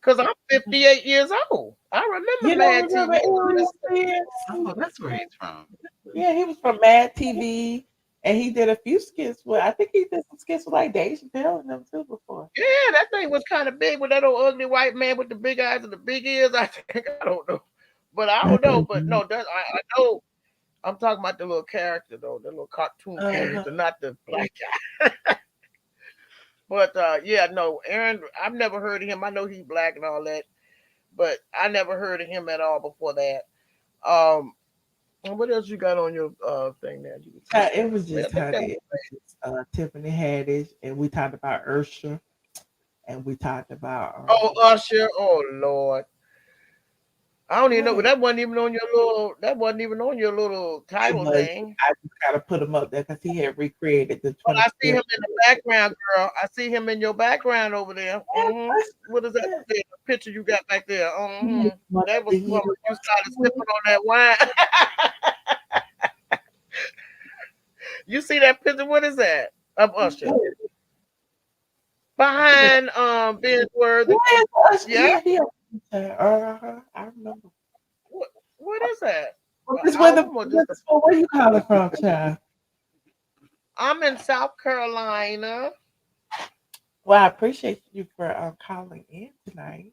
Cause I'm 58 years old. I remember
You don't
Mad
remember
TV.
Aries?
Oh, that's where he's from.
Yeah, he was from Mad TV, and he did a few skits with. I think he did some skits with like Dave Chappelle and them too before.
Yeah, that thing was kind of big with that old ugly white man with the big eyes and the big ears. I think I don't know, but I don't know. But no, I know. I'm talking about the little character though, the little cartoon character, not the black guy. But yeah, no, Aaron. I've never heard of him. I know he's black and all that, but I never heard of him at all before that. Um, and what else you got on your thing there?
It was just Tiffany Haddish, and we talked about Usher, and we talked about
Usher. Oh Lord. I don't even know, but that wasn't even on your little. That wasn't even on your little title thing.
I just gotta put him up there because he had recreated the
But
20.
I see him in the background, girl. I see him in your background over there. What is that? The picture you got back there? That was from when you started sipping on that wine. You see that picture? What is that of Usher? Behind Ben's Word. Yeah.
I remember.
What is that?
Where you calling from, child?
I'm in South Carolina.
Well, I appreciate you for calling in tonight.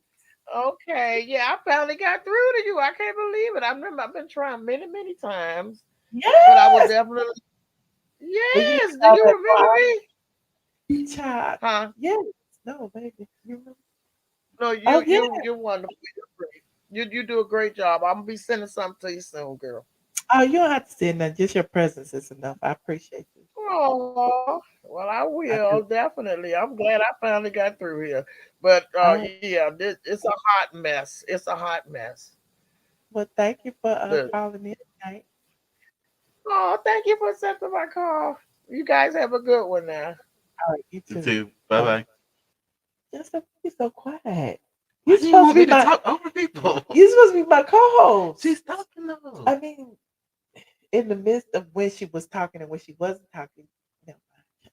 Okay, yeah, I finally got through to you. I can't believe it. I remember I've been trying many, many times.
Yes.
But I was definitely. Yes. Do you remember me?
Child.
Huh?
Yes. No, baby. You remember?
No, you're wonderful. You're great. You do a great job. I'm gonna be sending something to you soon, girl.
Oh, you don't have to send that. Just your presence is enough. I appreciate you.
Oh, well, I
I
will
do.
definitely. I'm glad I finally got through here. But
Oh,
yeah, it's a hot mess. It's a hot mess.
well, thank you for
The,
calling in tonight.
oh, thank you for accepting my call. You guys have a good one now.
All right, you
You
too.
too. Bye bye.
Just don't be so quiet.
Why
You're
do you
supposed to
want
be
me to
my.
talk over people?
You're supposed to be my co-host.
She's talking though.
I mean, in the midst of when she was talking and when she wasn't talking. Never mind.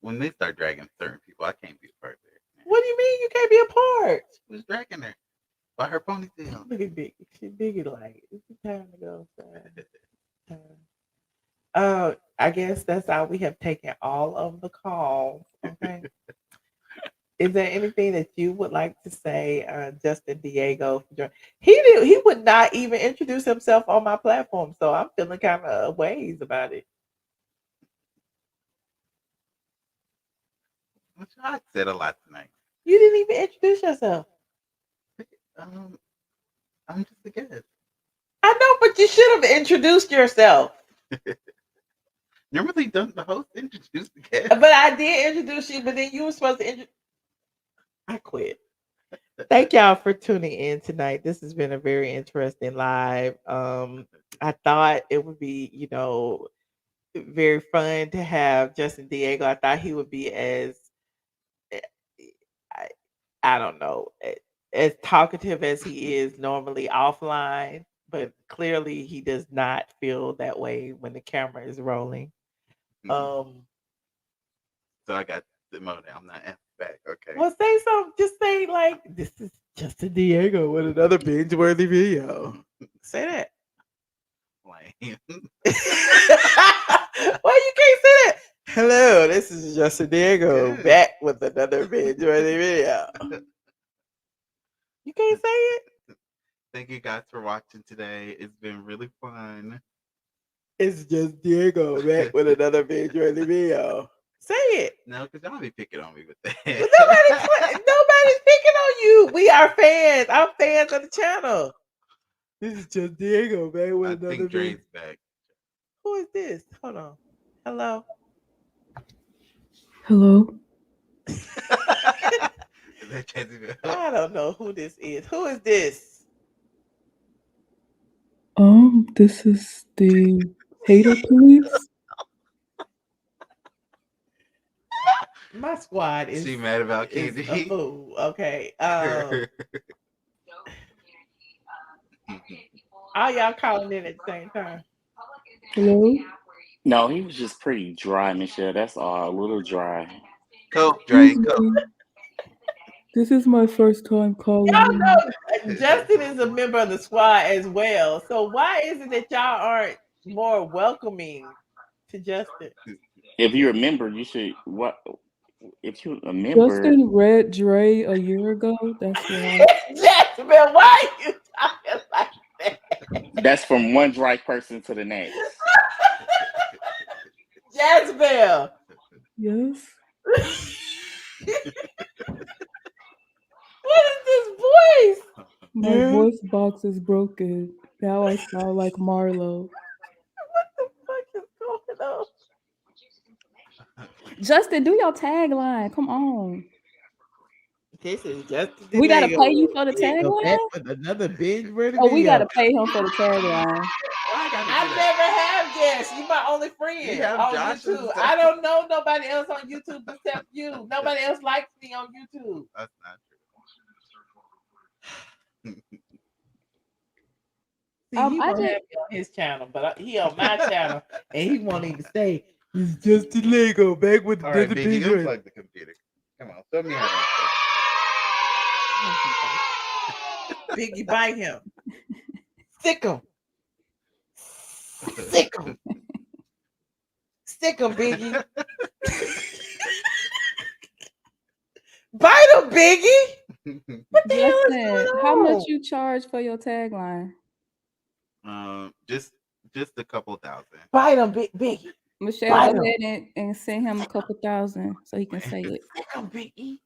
When they start dragging certain people, I can't be a part of it.
What do you mean you can't be a part?
Who's dragging her by her ponytail?
Look at Biggie. She Biggie like it's time to go. Time. I guess that's all. We have taken all of the calls. Okay. Is there anything that you would like to say, Justin Diego? He would not even introduce himself on my platform, so I'm feeling kind of ways about it.
I said a lot tonight.
You didn't even introduce yourself.
I'm just a guest.
I know, but you should have introduced yourself.
Normally, doesn't the host introduce the guest?
But I did introduce you, but then you were supposed to introduce. I quit. Thank y'all for tuning in tonight. This has been a very interesting live. I thought it would be, very fun to have Justin Diego. I thought he would be eh, I, I don't know, as talkative as he is normally offline, but clearly he does not feel that way when the camera is rolling. Um,
So I got demoted. I'm not answering back. Okay.
well, say something. Just say like, "This is Justin Diego with another binge-worthy video." Say that.
Lame.
Why you can't say that? Hello, this is Justin Diego back with another binge-worthy video. You can't say it.
Thank you guys for watching today. It's been really fun.
It's just Diego back with another binge-worthy video. Say it.
No, because y'all be picking on me with that.
Nobody's picking on you. We are fans. I'm fans of the channel. This is just Diego back with another
think Dre's
video.
back.
Who is this? Hold on. Hello.
Hello.
Is that Jezebel?
I don't know who this is. Who is this?
This is the hater police.
My squad is
She mad about
is
Candy.
a fool. Okay. All y'all calling in at the same time.
Hello.
No, he was just pretty dry, Michelle. That's all. A little dry.
Coke, Dre,
Excuse
Coke.
me. This is my first time calling.
Y'all
in.
know Justin is a member of the squad as well. So why is it that y'all aren't more welcoming to Justin?
If you're a member, you should what? If you're a member,
Justin read Dre a year ago. That's why.
Justin, why are you talking like that?
that's from one dry person to the next.
Jezebel.
Yes.
What is this voice?
My voice box is broken. Now I sound like Marlo.
What the fuck is going on?
Justin, do your tagline. Come on.
This is Justin.
We gotta pay you for the tagline?
With another binge worthy
Oh, we
video.
gotta pay him for the tagline.
I never have guests. You my only friend
You have
on
Josh and
YouTube.
stuff.
I don't know nobody else on YouTube except you. Nobody else likes me on YouTube.
That's not true.
See, he won't have me on his channel, but he on my channel, and he won't even say it's just a Lego back with
All right,
the
Biggie,
binge.
unplug the computer. Come on, show me how to
Biggie, bite him. Stick him. Stick him. Stick him, Biggie. Bite him, Biggie. What the hell is
Justin,
going on?
how much you charge for your tagline?
Just a couple thousand.
Bite him, Biggie.
Michelle,
Bite
go
him.
ahead and send him a couple thousand so he can say it.
Stick him, Biggie.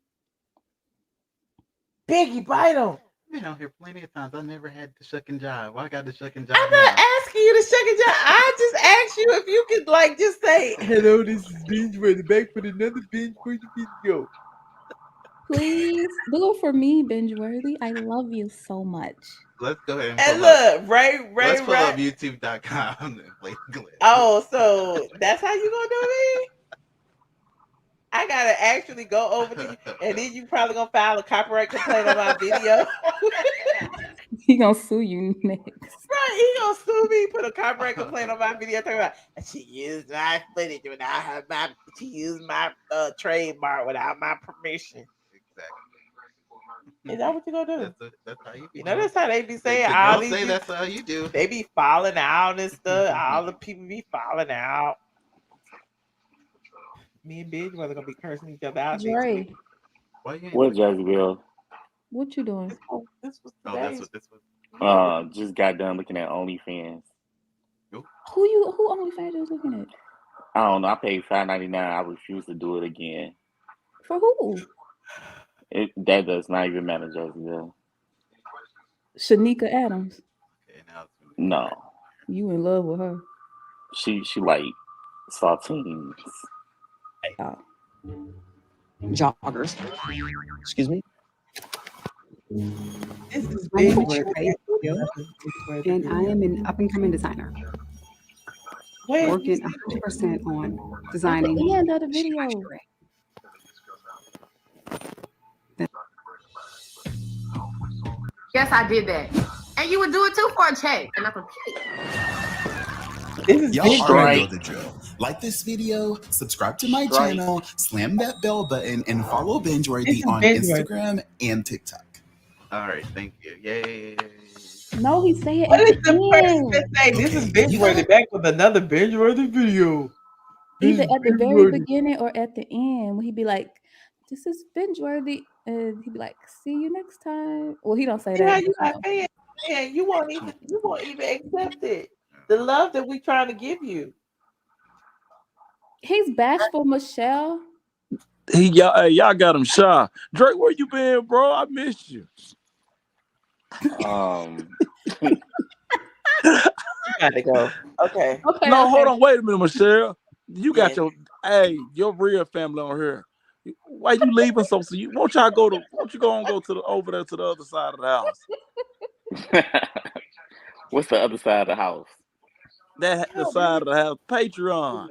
Biggie, bite him.
I've been out here plenty of times. I never had the shuck and jive. Why I got the shuck and jive
I'm
now?
not asking you to shuck and jive. I just asked you if you could like just say, "Hello, this is Binge Worthy back with another Binge Worthy video."
Please do it for me, binge worthy. I love you so much.
Let's go ahead and
And
pull up.
look,
Let's pull up
right.
YouTube.com and play the clip.
Oh, so that's how you gonna do me? I gotta actually go over to you, and then you probably gonna file a copyright complaint on my video.
He gonna sue you next.
Right, he gonna sue me, put a copyright complaint on my video, talking about she used my footage without she used my trademark without my permission. Is that what you gonna do?
That's how you.
You know that's how they be saying.
The
All
girls
these
say that's how you do.
They be falling out and stuff. All the people be falling out. Me and Big Brother gonna be cursing each other out.
Dre,
What, Jezebel?
what you doing?
This was
Oh, that's what this was.
Just got done looking at OnlyFans.
Who OnlyFans you looking at?
I don't know. I paid $5.99. I refuse to do it again.
For who?
That does not even matter, Jezebel.
Shanika Adams.
No,
You in love with her?
she like saltines.
Oh.
Joggers. Excuse me.
This is
My name
Big
is
Brother.
Sheree, and I am an up-and-coming designer.
Wait,
Working 100% on designing.
That's the end of the video.
Yes, I did that. And you would do it too for a check. And that's a
Y'all already know the drill. Like this video, subscribe to my channel, slam that bell button, and follow Bingeworthy on Instagram and TikTok.
All right, thank you. Yay.
No, he said
What
at
is
the
the person
end.
that say this is Binge Worthy back with another Binge Worthy video?
Either at the very beginning or at the end, when he be like, "This is binge worthy," and he be like, "See you next time." Well, he don't say
Yeah,
that.
you not paying. Man, you won't even accept it. The love that we trying to give you.
He's bashful, Michelle.
Y'all got him shy. Drake, where you been, bro? I missed you.
You gotta go. Okay.
No, hold on. Wait a minute, Michelle. You got your real family on here. Why you leaving so soon? Won't you go over there to the other side of the house?
What's the other side of the house?
The side of the house. Patreon.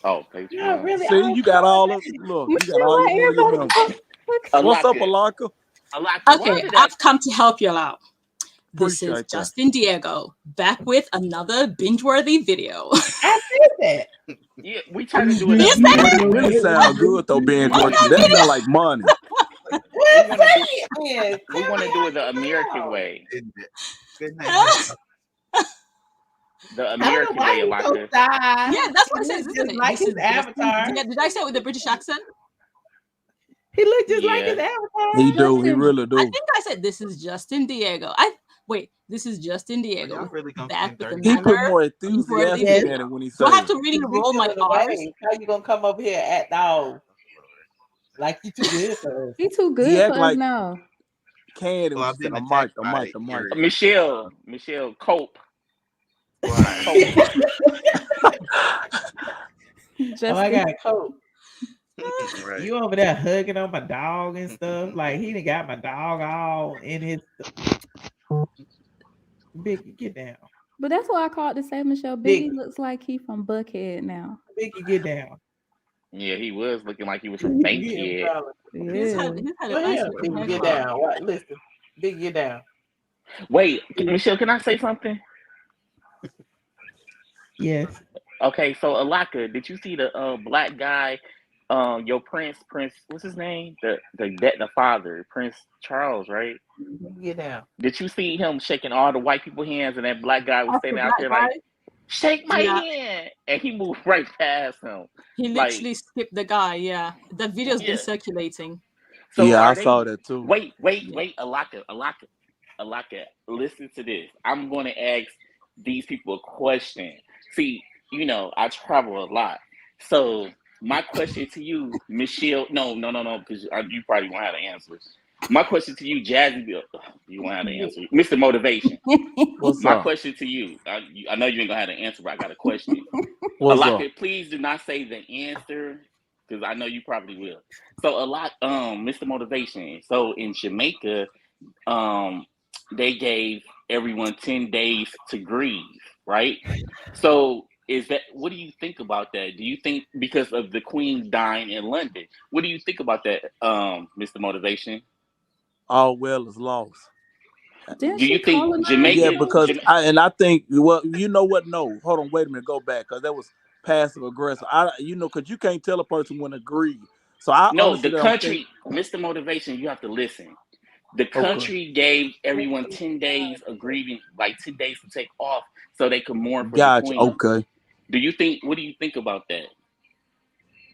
Oh, Patreon.
Yeah, really.
See, you got all of look. You got all your members. What's up, Alaka?
Okay, I've come to help you all out. This
Appreciate
is
that.
Justin Diego back with another binge-worthy video.
I did that.
Yeah, we try to do it.
It really sound good though, being working. That sound like money.
We want to do it the American way. The American way, Alaka.
Yeah, that's what it says, isn't it?
Like
This
his
is
avatar.
Did I say it with a British accent?
He looked just like his avatar.
He do. He really do.
I think I said this is Justin Diego. This is Justin Diego. Back with
He put
another
more
binge-worthy
enthusiasm
video.
in it when he
Do
said
I have
it.
to really roll my R's?
How you gonna come up here at dog? Like you too good for us.
He too good
He
for
act
us
like
now.
Candy was saying, the mic.
Michelle, cope.
Oh, I got a coat.
Right.
You over there hugging on my dog and stuff. Like he done got my dog all in his Biggie, get down.
But that's why I called to say, Michelle, Biggie looks like he from Buckhead now.
Biggie, get down.
Yeah, he was looking like he was from Bankhead.
He's had a
Go
nice
ahead,
looking
Biggie, get
haircut.
down. What? Listen, Biggie, get down.
Wait, Michelle, can I say something?
Yes.
Okay, so Alaka, did you see the black guy, your Prince, what's his name? The father, Prince Charles, right?
Get down.
Did you see him shaking all the white people's hands and that black guy was standing out there like, shake my hand, and he moved right past him.
He literally skipped the guy. Yeah, the video's been circulating.
So
yeah, I saw that too.
Wait, Alaka, listen to this. I'm going to ask these people a question. See, I travel a lot. So my question to you, Michelle, no, because you probably won't have the answers. My question to you, Jazzy, you want to have to answer, Mr. Motivation.
What's
My
up?
question to you, I know you ain't gonna have to answer, but I got a question.
What's up?
Alaka, please do not say the answer because I know you probably will. So Mr. Motivation. So in Jamaica, they gave everyone 10 days to grieve, right? So what do you think about that? Do you think because of the Queen dying in London, what do you think about that, Mr. Motivation?
All well is lost.
Didn't
Do
she
you think
colonize
Yeah,
Jamaica?
because I think, well, you know what? No, hold on, wait a minute, go back, because that was passive aggressive. Because you can't tell a person when to agree. So I
No, the
honestly don't think.
country, Mr. Motivation, you have to listen. The
Okay,
country gave everyone 10 days of grieving, like 10 days to take off so they could mourn for the
gotcha.
Queen.
Okay,
What do you think about that?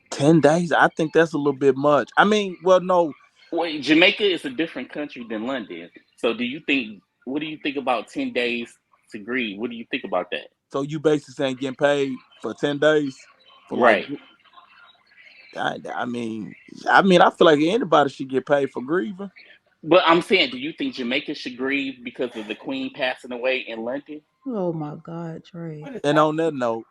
10 days. I think that's a little bit much. I mean, well, no.
Well, Jamaica is a different country than London. So what do you think about 10 days to grieve? What do you think about that?
So you basically saying getting paid for 10 days for like.
Right.
I mean, I feel like anybody should get paid for grieving.
But I'm saying, do you think Jamaica should grieve because of the Queen passing away in London?
Oh my God, Trey.
And on that note,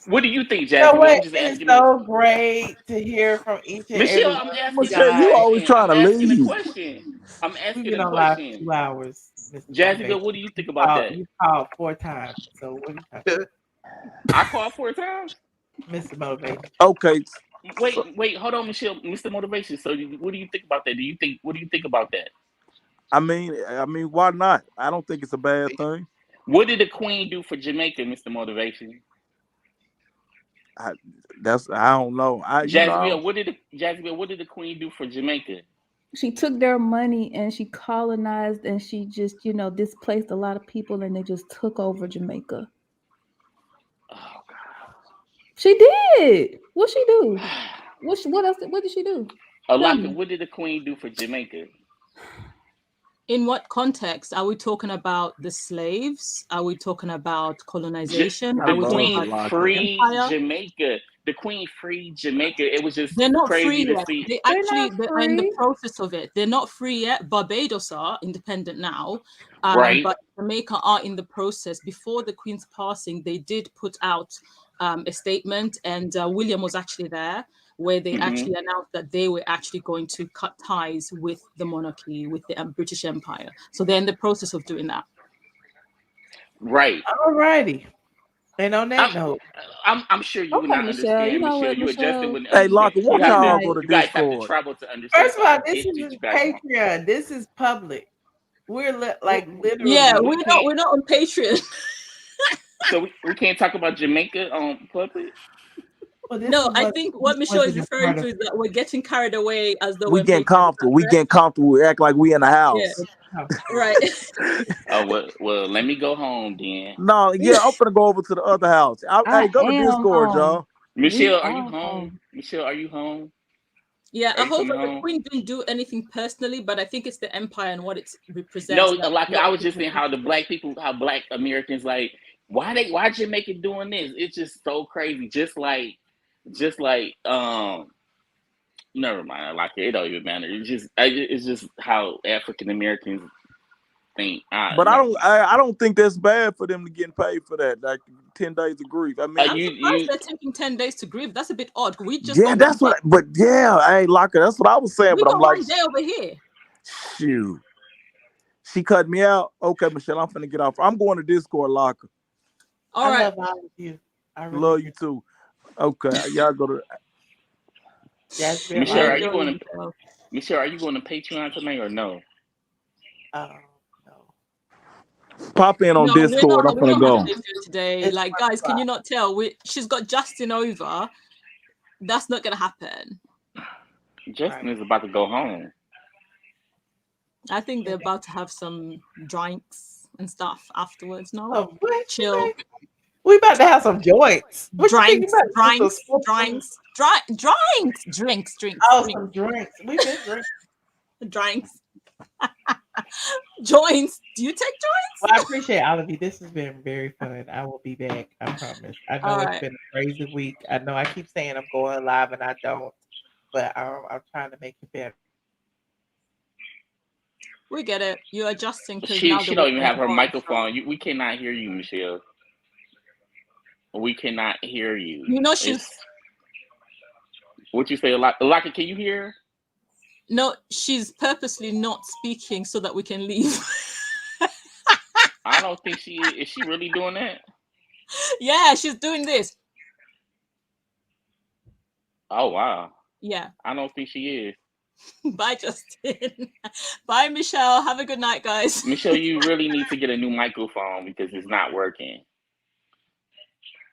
What do you think,
You know
Jazzy?
what?
I'm just
It is
asking
so great to hear from each and
Michelle,
every
I'm
one of you
asking a
Michelle, you
guys.
always
question.
trying
I'm
to
asking a
leave.
question. I'm
We've
asking
been
a
on live for
question.
2 hours, Mr.
Jazzy,
Motivation.
what do you think about that?
You called 4 times. So what are you talking about,
I called 4 times.
Mr. Motivation?
Okay,
Wait, hold on, Michelle, Mr. Motivation. So, what do you think about that? What do you think about that?
I mean, why not? I don't think it's a bad thing.
What did the Queen do for Jamaica, Mr. Motivation?
I don't know.
Jacksonville, what did the Queen do for Jamaica?
She took their money and she colonized and she just, displaced a lot of people and they just took over Jamaica.
Oh God.
She did. What she do? What else? What did she do?
Alaka, what did the Queen do for Jamaica?
In what context? Are we talking about the slaves? Are we talking about colonization?
The
Are we talking
Queen
about
freed
empire?
Jamaica. The Queen freed Jamaica. It was just
They're not
crazy
free
to
yet.
see.
They're not
Are in the
free.
process of it. They're not free yet. Barbados are independent now,
Right.
but Jamaica are in the process. Before the Queen's passing, they did put out a statement, and William was actually there, where they actually announced that they were actually going to cut ties with the monarchy, with the British Empire. So they're in the process of doing that.
Right.
All righty. And on that note,
I'm sure you would
Okay,
not
Michelle. You
understand,
know
Michelle.
what,
You and Justin
Michelle?
wouldn't
Hey,
understand.
Locker, won't
Good
y'all
night.
go to
You guys have to
Discord?
travel to understand.
first of
So I
all,
can
this
get
is
you guys wrong.
Patreon. This is public. We're literally.
Yeah, we're not on Patreon.
So we can't talk about Jamaica on public.
Well,
No, I think what Michelle is referring to is that we're getting carried away as though
We
we're
getting
Patreon.
comfortable. We getting comfortable. We act like we in the
Yeah,
house.
right.
Oh well, let me go home then.
No, yeah, I'm finna go over to the other house. Hey, go to
am
Discord,
home.
y'all.
Michelle,
We
are you
are
home? Michelle, are you home?
Yeah,
Are
I
you
hope
coming
that the
home?
Queen didn't do anything personally, but I think it's the empire and what it represents.
No,
That
like
a lot
I
of
was just
people
saying how the black people, how black Americans like, why Jamaica doing this? It's just so crazy. Just like never mind. Like it don't even matter. It's just how African Americans think.
But I don't think that's bad for them to get paid for that. Like 10 days of grief. I mean,
I'm surprised they're taking 10 days to grieve. That's a bit odd. We just
yeah,
got
that's
one
what. But yeah, hey, Locker, that's what I was saying.
day. We
But I'm
got
like,
one day over here.
shoot, she cut me out. Okay, Michelle, I'm finna get off. I'm going to Discord, Locker.
All right.
love all of you. I really
Love you too. Okay, y'all go to.
Michelle, are you going to Patreon tonight or no?
Pop in on
No,
Discord. I'm
we're
finna
not on
go.
Patreon today. Like, guys, can you not tell? She's got Justin over. That's not gonna happen.
Justin is about to go home.
I think they're about to have some drinks and stuff afterwards. No,
what?
Chill.
We about to have some joints. What you think
Drinks,
you about to do?
drinks.
Oh, some drinks. We've been drinking.
Drinks. Joints. Do you take joints?
Well, I appreciate all of you. This has been very fun. I will be back. I promise. I know it's been a crazy week. I know I keep saying I'm going live and I don't, but I'm trying to make it better.
We get it. You're adjusting because
She
now
she
the
don't even
women
have her
are
microphone. We cannot hear you, Michelle. We cannot hear you.
You know she's
It's what you say. Alaka, can you hear?
no, she's purposely not speaking so that we can leave.
I don't think she is. She really doing that?
Yeah, she's doing this.
Oh wow.
Yeah.
I don't think she is.
Bye, Justin. Bye, Michelle. Have a good night, guys.
Michelle, you really need to get a new microphone because it's not working.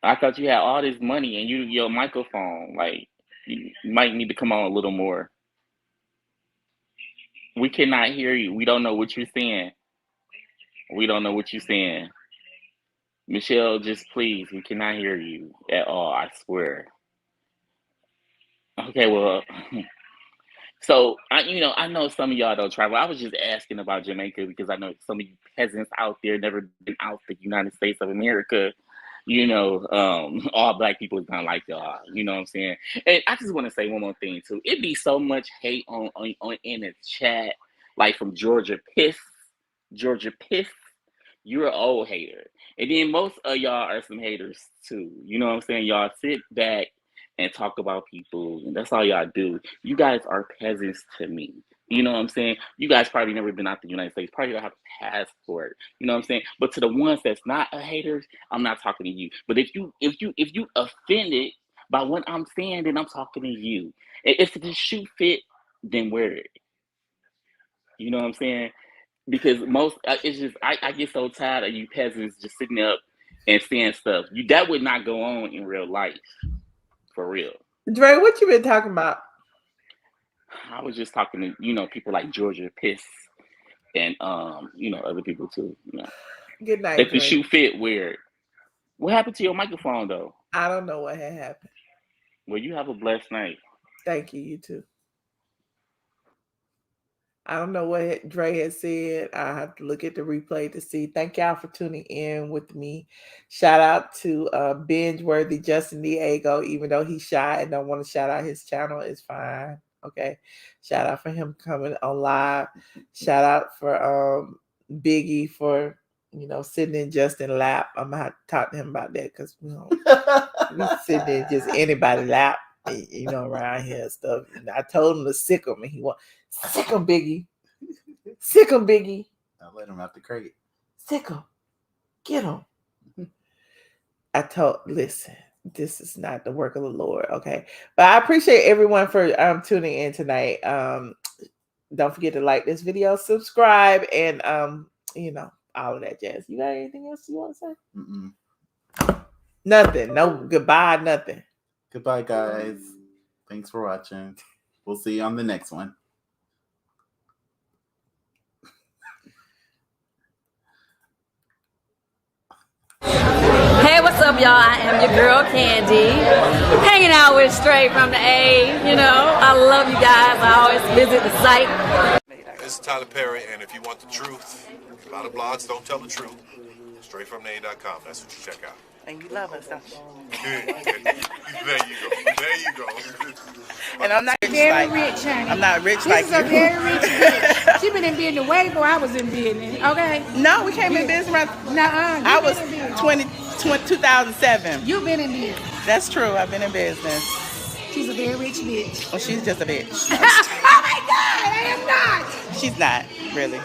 I thought you had all this money and your microphone, like you might need to come on a little more. We cannot hear you. We don't know what you're saying. We don't know what you're saying. Michelle, just please, we cannot hear you at all, I swear. Okay, well, so I know some of y'all don't travel. I was just asking about Jamaica because I know some of you peasants out there never been out the United States of America. All black people is not like y'all. You know what I'm saying? And I just want to say one more thing too. It'd be so much hate on in the chat, like from Georgia Piss. You're an old hater. And then most of y'all are some haters too. You know what I'm saying? Y'all sit back and talk about people, and that's all y'all do. You guys are peasants to me. You know what I'm saying? You guys probably never been out the United States, probably don't have a passport. You know what I'm saying? But to the ones that's not a haters, I'm not talking to you. But if you offended by what I'm saying, then I'm talking to you. If the shoe fit, then wear it. You know what I'm saying? Because it's just I get so tired of you peasants just sitting up and saying stuff. That would not go on in real life, for real.
Dre, what you been talking about?
I was just talking to people like Georgia Piss and other people too.
Good night,
If the
Dre.
shoe fit, wear it. What happened to your microphone though?
I don't know what had happened.
Well, you have a blessed night.
Thank you. You too. I don't know what Dre had said. I have to look at the replay to see. Thank y'all for tuning in with me. Shout out to binge-worthy Justin Diego, even though he's shy and don't want to shout out his channel, it's fine. Okay. Shout out for him coming on live. Shout out for Biggie for sitting in Justin's lap. I'm gonna have to talk to him about that because he's sitting in just anybody's lap, around here and stuff. And I told him to sick him, and he want sick him, Biggie. Sick him, Biggie.
I let him out the crate.
Sick him. Get him. Listen, this is not the work of the Lord, okay? But I appreciate everyone for tuning in tonight. Don't forget to like this video, subscribe, and all of that jazz. You got anything else you want to say?
Mm-mm.
Nothing. No goodbye, nothing.
Goodbye, guys. Thanks for watching. We'll see you on the next one.
Hey, what's up, y'all? I am your girl, Candy. Hanging out with Straight from the A. I love you guys. I always visit the site.
This is Tyler Perry, and if you want the truth, a lot of blogs don't tell the truth. StraightFromTheA.com. That's what you check out.
And you love us, don't you?
There you go. There you go.
And I'm not
very rich, honey.
I'm not rich
this
like
is
you.
a very rich bitch. She been in business way before I was in business. Okay.
No, we came in business right. I was 2007.
You've been in business.
That's true. I've been in business.
She's a very rich bitch.
Well, she's just a bitch.
Oh my God, I am not.
She's not really.